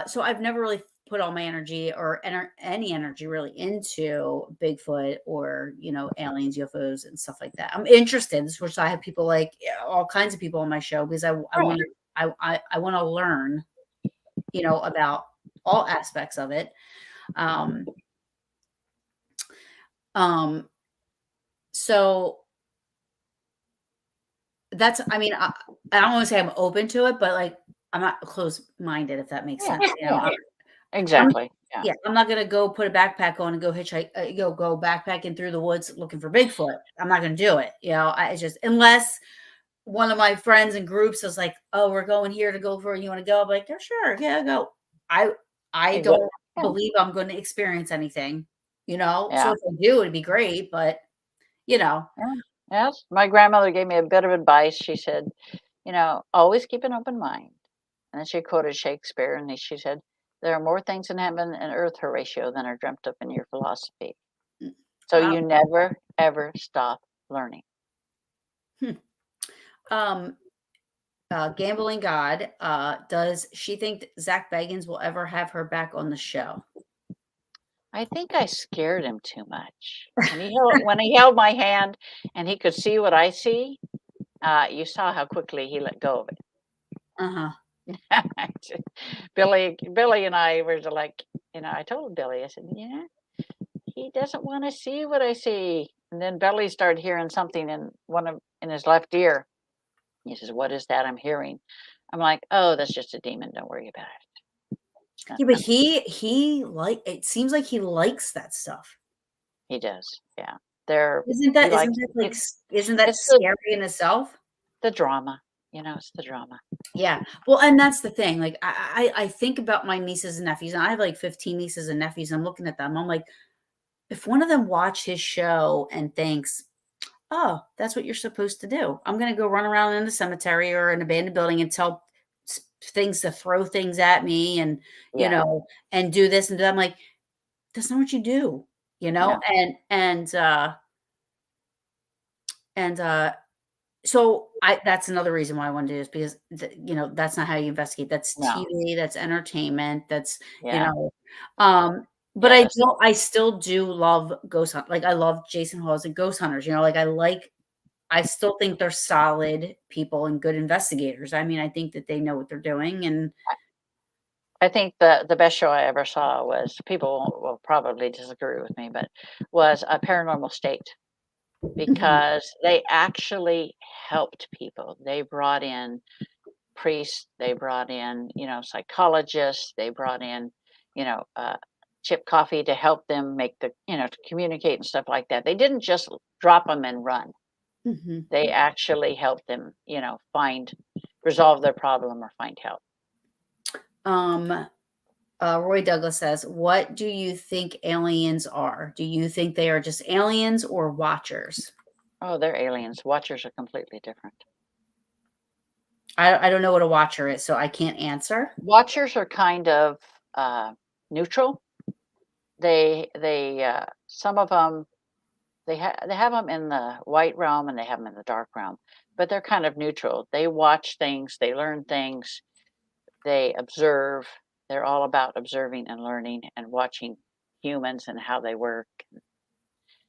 So I've never really put all my energy or any energy really into Bigfoot or aliens, UFOs, and stuff like that. I'm interested, which I have people like all kinds of people on my show because I Right. want to I want to learn, about all aspects of it. Um, um, so that's, I mean, I don't want to say I'm open to it, but like I'm not closed-minded, if that makes Yeah, sense. yeah, I'm exactly. Yeah, yeah, I'm not gonna go put a backpack on and go hitchhike, go backpacking through the woods looking for Bigfoot. I'm not gonna do it. I just unless one of my friends and groups is like, "Oh, we're going here to go for. You want to go?" I'm like, "Yeah, sure, yeah, go." I I you go. don't Yeah, believe I'm going to experience anything. So yeah, if I do, it'd be great, but you know, yeah. Yes, my grandmother gave me a bit of advice. She said, always keep an open mind. And then she quoted Shakespeare, and she said, "There are more things in heaven and earth, Horatio, than are dreamt up in your philosophy." So wow. you never, ever stop learning. Hmm. Um, Gambling God, does she think Zach Bagans will ever have her back on the show? I think I scared him too much. When he held my hand and he could see what I see, you saw how quickly he let go of Uh-huh. it. Billy and I were like, I told Billy, I said, he doesn't want to see what I see. And then Billy started hearing something in his left ear. He says, "What is that I'm hearing?" I'm like, "Oh, that's just a demon. Don't worry about it." Yeah, but it seems like he likes that stuff. He does. Yeah. There Isn't he that isn't likes that like isn't that it's the scary in itself? the drama. It's the drama. Yeah. Well, and that's the thing. Like I think about my nieces and nephews, and I have like 15 nieces and nephews. I'm looking at them. I'm like, if one of them watch his show and thinks, "Oh, that's what you're supposed to do. I'm gonna go run around in the cemetery or an abandoned building and tell things to throw things at me and Yeah. and do this and do that." I'm like, that's not what you do, No. and so I that's another reason why I wanna do this because that's not how you investigate. That's No. TV, that's entertainment, that's, you Yeah. know, um, but Yeah, that's I still do love ghost hunt. Like I love Jason Hawes and ghost hunters, like I still think they're solid people and good investigators. I mean, I think that they know what they're doing and I think the best show I ever saw was people will probably disagree with me, but was a Paranormal State Mhm, because they actually helped people. They brought in priests, they brought in, psychologists, they brought in, you know, uh, chip coffee to help them make to communicate and stuff like that. They didn't just drop them and run. mhm. They actually helped them, resolve their problem or find help. Um, Roy Douglas says, "What do you think aliens are? Do you think they are just aliens or watchers?" Oh, they're aliens. Watchers are completely different. I don't know what a watcher is, so I can't answer. Watchers are kind of neutral. Some of them they have them in the white realm and they have them in the dark realm, but they're kind of neutral. They watch things, they learn things, they observe. They're all about observing and learning and watching humans and how they work.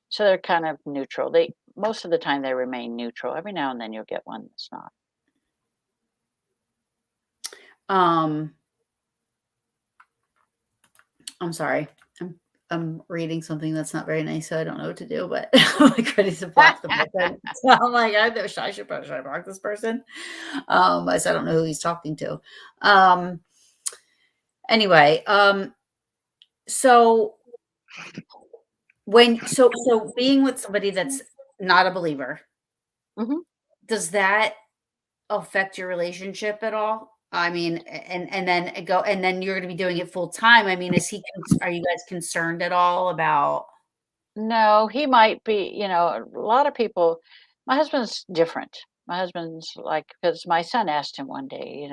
So they're kind of neutral. They most of the time they remain neutral. Every now and then you'll get one that's not. Um, I'm sorry. I'm reading something that's not very nice, so I don't know what to do, but I'm like ready to block the person. So I'm like, should I block this person? I said I don't know who he's talking to. Um, anyway, so so being with somebody that's not a believer, Hmm. does that affect your relationship at all? I mean, and then you're gonna be doing it full time. I mean, are you guys concerned at all about No, he might be. A lot of people. My husband's different. My husband's like, because my son asked him one day,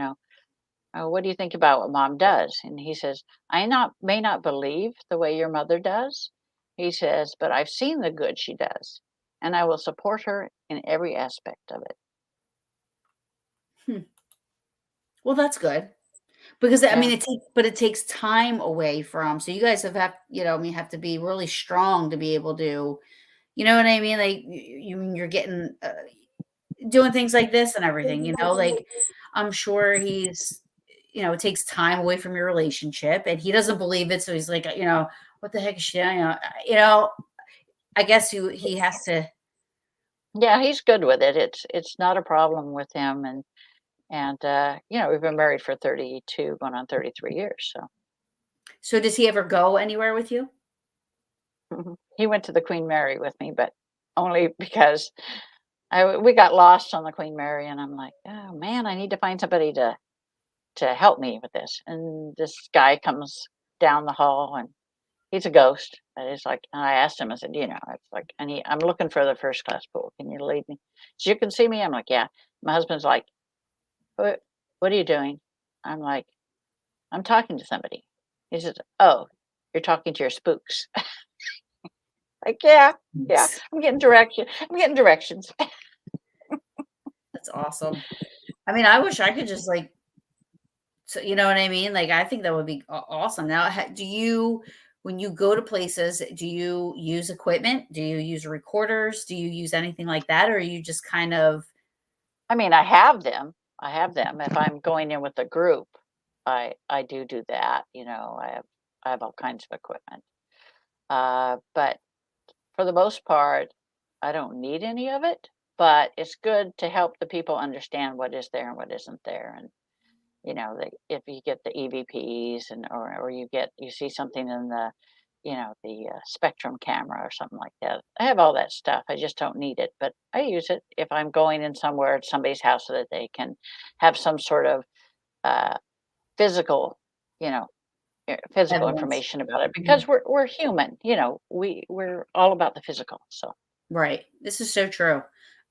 what do you think about what mom does? And he says, may not believe the way your mother does. He says, but I've seen the good she does, and I will support her in every aspect of it. Hmm. Well, that's good because I Yeah. mean, it takes time away from. So you guys have to be really strong to be able to, you know what I mean? Like you're getting doing things like this and everything. Like I'm sure it takes time away from your relationship, and he doesn't believe it. So he's like, what the heck is she? I guess he has to. Yeah, he's good with it. It's not a problem with him, and we've been married for 32, going on 33 years. So So does he ever go anywhere with you? he went to the Queen Mary with me, but only because we got lost on the Queen Mary, and I'm like, oh man, I need to find somebody to help me with this. And this guy comes down the hall, and he's a ghost. And it's like, and I asked him, I said, it's like, I'm looking for the first class pool. Can you lead me? So you can see me? I'm like, yeah. My husband's like, what are you doing? I'm like, I'm talking to somebody. He says, oh, you're talking to your spooks. Like, yeah, yeah. I'm getting directions. That's awesome. I mean, I wish I could just like, so you know what I mean? Like, I think that would be awesome. Now, when you go to places, do you use equipment? Do you use recorders? Do you use anything like that? Or are you just kind of, I mean, I have them. I have them. If I'm going in with a group, I do that. I have all kinds of equipment. But for the most part, I don't need any of it. But it's good to help the people understand what is there and what isn't there. And if you get the EVPs, or you see something in the spectrum camera or something like that. I have all that stuff. I just don't need it, but I use it if I'm going in somewhere at somebody's house so that they can have some sort of uh, physical, you know, physical evidence? information about it, Mhm. because we're human. We're all about the physical. So Right. This is so true.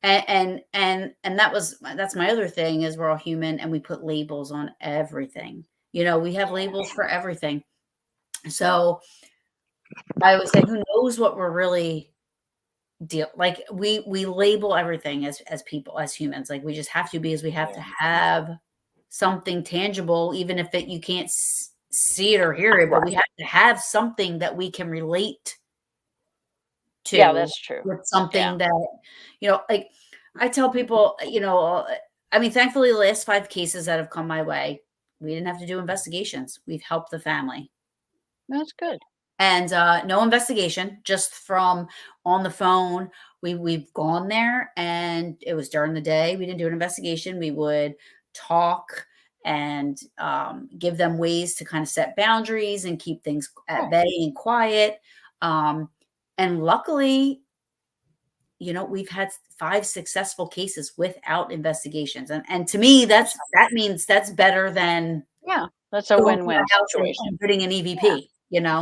And that's my other thing is we're all human and we put labels on everything. We have labels for everything. So I always say, who knows what we're really deal like we label everything as people, as humans. Like we just have to, because we have to have something tangible, even if you can't see it or hear it, but we right, have to have something that we can relate yeah, to that's true. with Yeah, something that, like I tell people, I mean, thankfully the last 5 cases that have come my way, we didn't have to do investigations. We've helped the family. that's good. And no investigation, just from on the phone. We've gone there, and it was during the day. We didn't do an investigation. We would talk and give them ways to kind of set boundaries and keep things at Cool. bay and quiet. Um, and luckily, we've had 5 successful cases without investigations. And to me, That's that means that's better than Yeah, that's a going to win-win a house situation. and putting an Yeah, EVP.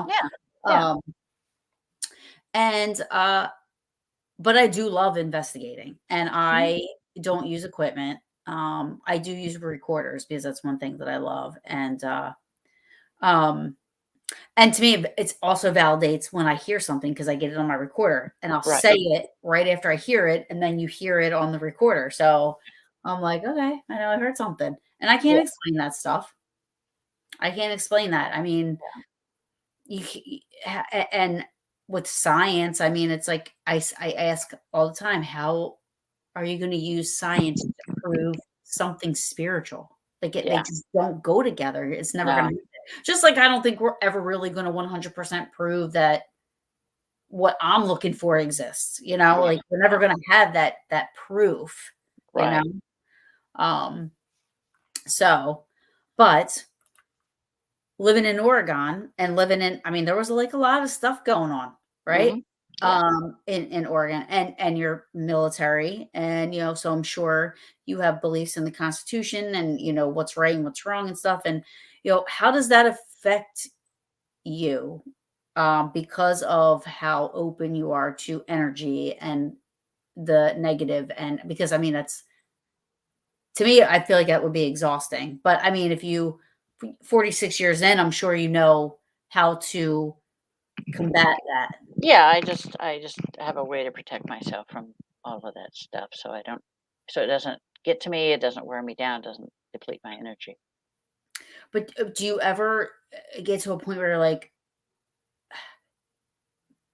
yeah, yeah. Um, and but I do love investigating, and Mhm. I don't use equipment. I do use recorders because that's one thing that I love. Um and to me, it's also validates when I hear something, because I get it on my recorder and I'll Right. say it right after I hear it, and then you hear it on the recorder. So I'm like, okay, I know I heard something. And I can't Yeah, explain that stuff. I can't explain that. I mean, and with science, I mean, it's like I ask all the time, how are you going to use science to prove something spiritual? Like they yeah. just don't go together. It's never going No, to, just like I don't think we're ever really going to 100% prove that what I'm looking for exists. yeah, Like we're never no, going to have that proof. You know, right. um, so, but living in Oregon and living in, I mean, there was like a lot of stuff going on, right? Mhm. Yeah, In Oregon, and you're military, and so I'm sure you have beliefs in the Constitution, and what's right and what's wrong and stuff. And how does that affect you, because of how open you are to energy and the negative? And because I mean, that's To me, I feel like that would be exhausting. But I mean, if you 46 years in, I'm sure you know how to combat that. Yeah, I just have a way to protect myself from all of that stuff, so it doesn't get to me, it doesn't wear me down, doesn't deplete my energy. But do you ever get to a point where you're like,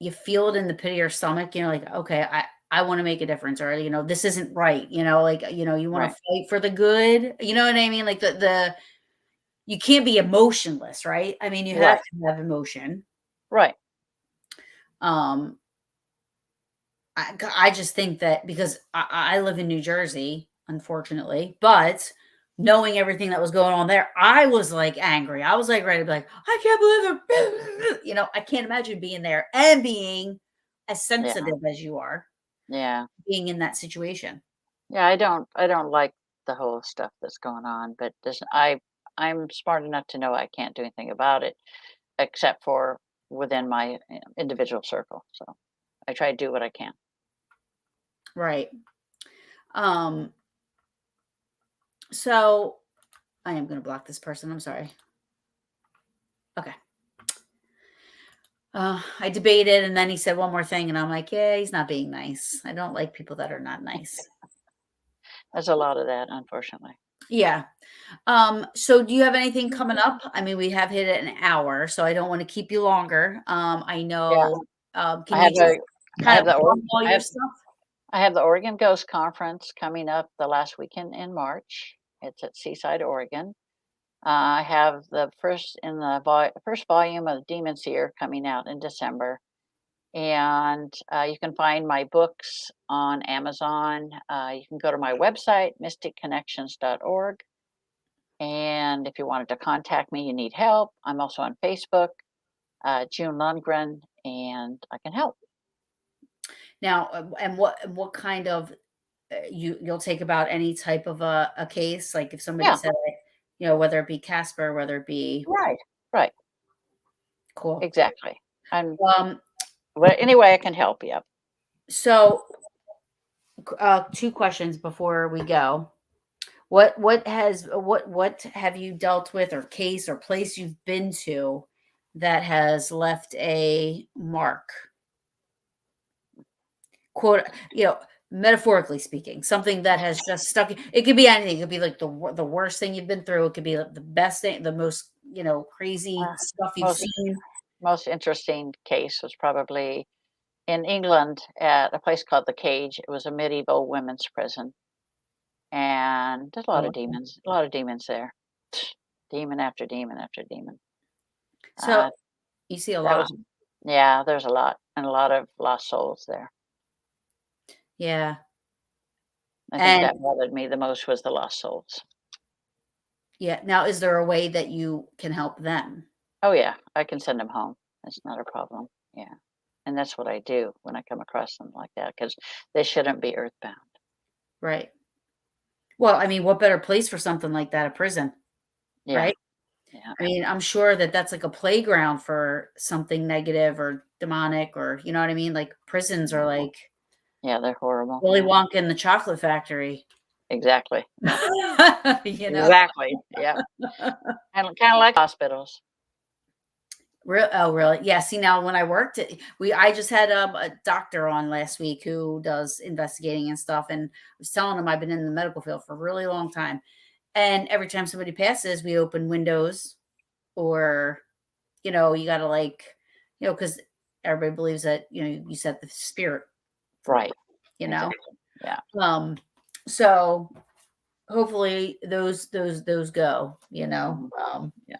you feel it in the pit of your stomach, like, okay, I want to make a difference, or this isn't right, like, you want to Right, fight for the good, you know what I mean? Like the you can't be emotionless, right? I mean, you have right, to have emotion. right. Um, I just think that because I live in New Jersey, unfortunately, but knowing everything that was going on there, I was like angry. I was like ready to be like, I can't believe it. I can't imagine being there and being as Yeah, sensitive as you are, yeah. being in that situation. Yeah, I don't like the whole stuff that's going on, but this I'm smart enough to know I can't do anything about it except for within my individual circle. So I try to do what I can. Right. Um, so I am going to block this person. I'm sorry. Okay. I debated, and then he said one more thing, and I'm like, yeah, he's not being nice. I don't like people that are not nice. There's a lot of that, unfortunately. Yeah. So do you have anything coming up? I mean, we have hit an hour, so I don't want to keep you longer. I Yeah, know. I Can you have just the I kind have of the plug Oregon all your stuff? I have the Oregon Ghost Conference coming up the last weekend in March. It's at Seaside, Oregon. I have the first volume of Demon Seer coming out in December, and you can find my books on Amazon. You can go to my website, mysticconnections.org, and if you wanted to contact me, you need help, I'm also on Facebook, June Lundgren, and I can help. Now, and what kind of you'll take about any type of a case, like if somebody Yeah, said, like, whether it be Casper, whether it be right, right, cool. exactly. I'm Um, well, any way I can help. Yep. so two questions before we go. What have you dealt with, or case or place you've been to that has left a mark? Quote, metaphorically speaking, something that has just stuck. It could be anything. It could be like the worst thing you've been through. It could be like the best thing, the most, crazy Uh, stuff you've most seen. most interesting case was probably in England at a place called the Cage. It was a medieval women's prison, and there's Oh, a lot of demons there, demon after demon after demon. so Uh, you see a that lot. was Yeah, there's a lot and a lot of lost souls there. Yeah. I think And that bothered me the most was the lost souls. yeah. Now, is there a way that you can help them? Oh yeah, I can send them home. That's not a problem. Yeah, and that's what I do when I come across them like that because they shouldn't be earthbound. Right. Well, I mean, what better place for something like that? A prison, Yeah, right? yeah, I mean, I'm sure that that's like a playground for something negative or demonic, or you know what I mean? Like prisons are like yeah. They're horrible. Willy Yeah, Wonka and the Chocolate Factory. exactly. Yeah, You know? exactly. Yeah, and kind of like hospitals. Oh, really? Yeah. See, now when I worked I just had a doctor on last week who does investigating and stuff, and I was telling him I've been in the medical field for a really long time, and every time somebody passes, we open windows, or you got to like, because everybody believes that you set the spirit free, Right. you know. Exactly. Yeah. Um, so hopefully those go, Mhm. Yeah.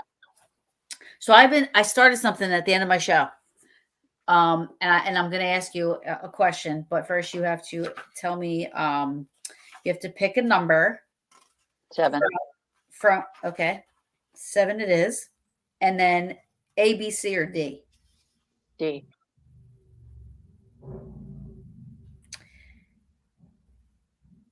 So I started something at the end of my show. And I'm going to ask you a question, but first you have to tell me. You have to pick a number 7. from okay, 7 it is, and then A, B, C, or D. D.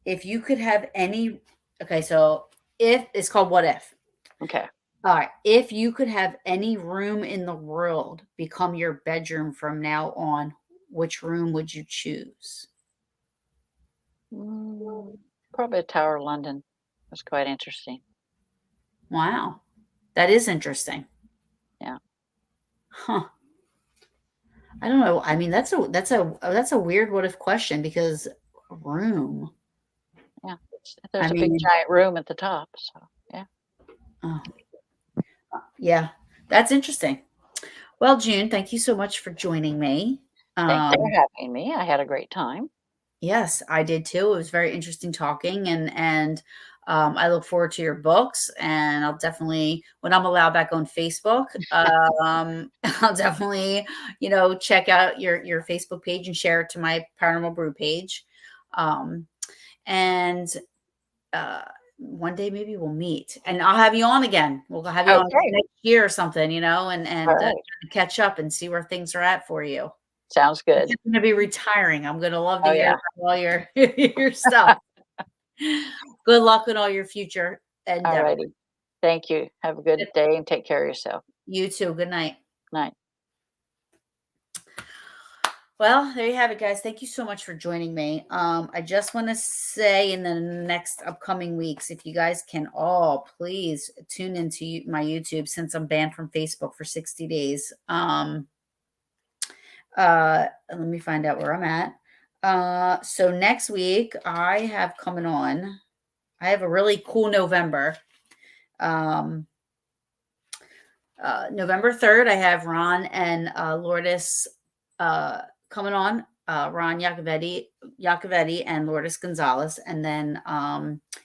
If you could have any, okay, so if it's called what if. Okay. All right, if you could have any room in the world become your bedroom from now on, which room would you choose? Mm, Probably Tower of London. was quite interesting. Wow. That is interesting. Yeah. Huh. I don't know. I mean, that's a weird what if question because room. Yeah. I There's a big mean, giant room at the top. So, yeah. oh, yeah, that's interesting. Well, June, thank you so much for joining me. Thanks for Um, having me. I had a great time. yes, I did too. It was very interesting talking, and I look forward to your books. And I'll definitely, when I'm allowed back on Facebook, I'll definitely, check out your Facebook page and share it to my Paranormal Brew page. Um, and uh, one day maybe we'll meet, and I'll have you on again. We'll have you on Okay. next year or something, and All and right. catch up and see where things are at for you. Sounds good. You're going to be retiring. I'm going to love to Oh, hear yeah. about all your your stuff. Good luck in all your future All endeavors. righty. Thank you. Have a good day and take care of yourself. You too. Good night. Night. Well, there you have it, guys. Thank you so much for joining me. I just want to say in the next upcoming weeks, if you guys can all please tune into my YouTube since I'm banned from Facebook for 60 days. Let me find out where I'm at. So next week I have coming on. I have a really cool November. November 3rd, I have Ron and Lourdes coming on. Ron Iacovetti and Lourdes Gonzalez. And then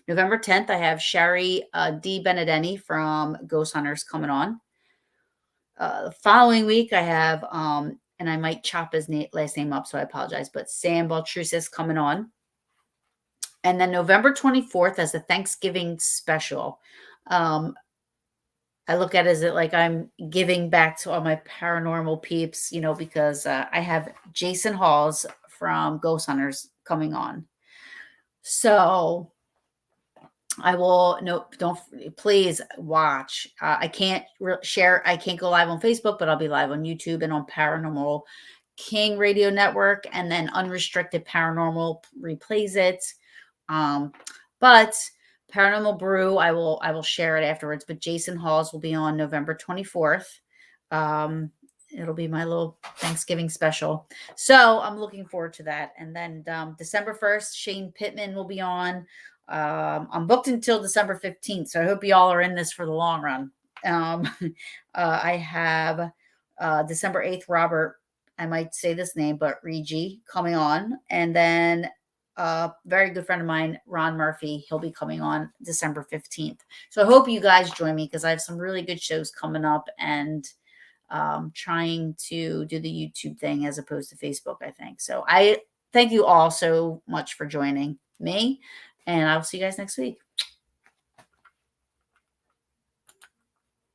November 10th, I have Sherry D. Benedetti from Ghost Hunters coming on. The following week, I have, and I might chop his last name up, so I apologize, but Sam Baltrusis coming on. And then November 24th as a Thanksgiving special. I look at it as like I'm giving back to all my paranormal peeps, because I have Jason Halls from Ghost Hunters coming on. So I will don't please watch. I can't share. I can't go live on Facebook, but I'll be live on YouTube and on Paranormal King Radio Network, and then Unrestricted Paranormal replays it. But Paranormal Brew, I will share it afterwards. But Jason Halls will be on November 24th. It'll be my little Thanksgiving special. So I'm looking forward to that. And then December 1st, Shane Pittman will be on. I'm booked until December 15th. So I hope you all are in this for the long run. I have December 8th, Robert, I might say this name, but Regi coming on. And then a very good friend of mine, Ron Murphy, he'll be coming on December 15th. So I hope you guys join me because I have some really good shows coming up and trying to do the YouTube thing as opposed to Facebook, I think. So I thank you all so much for joining me, and I'll see you guys next week.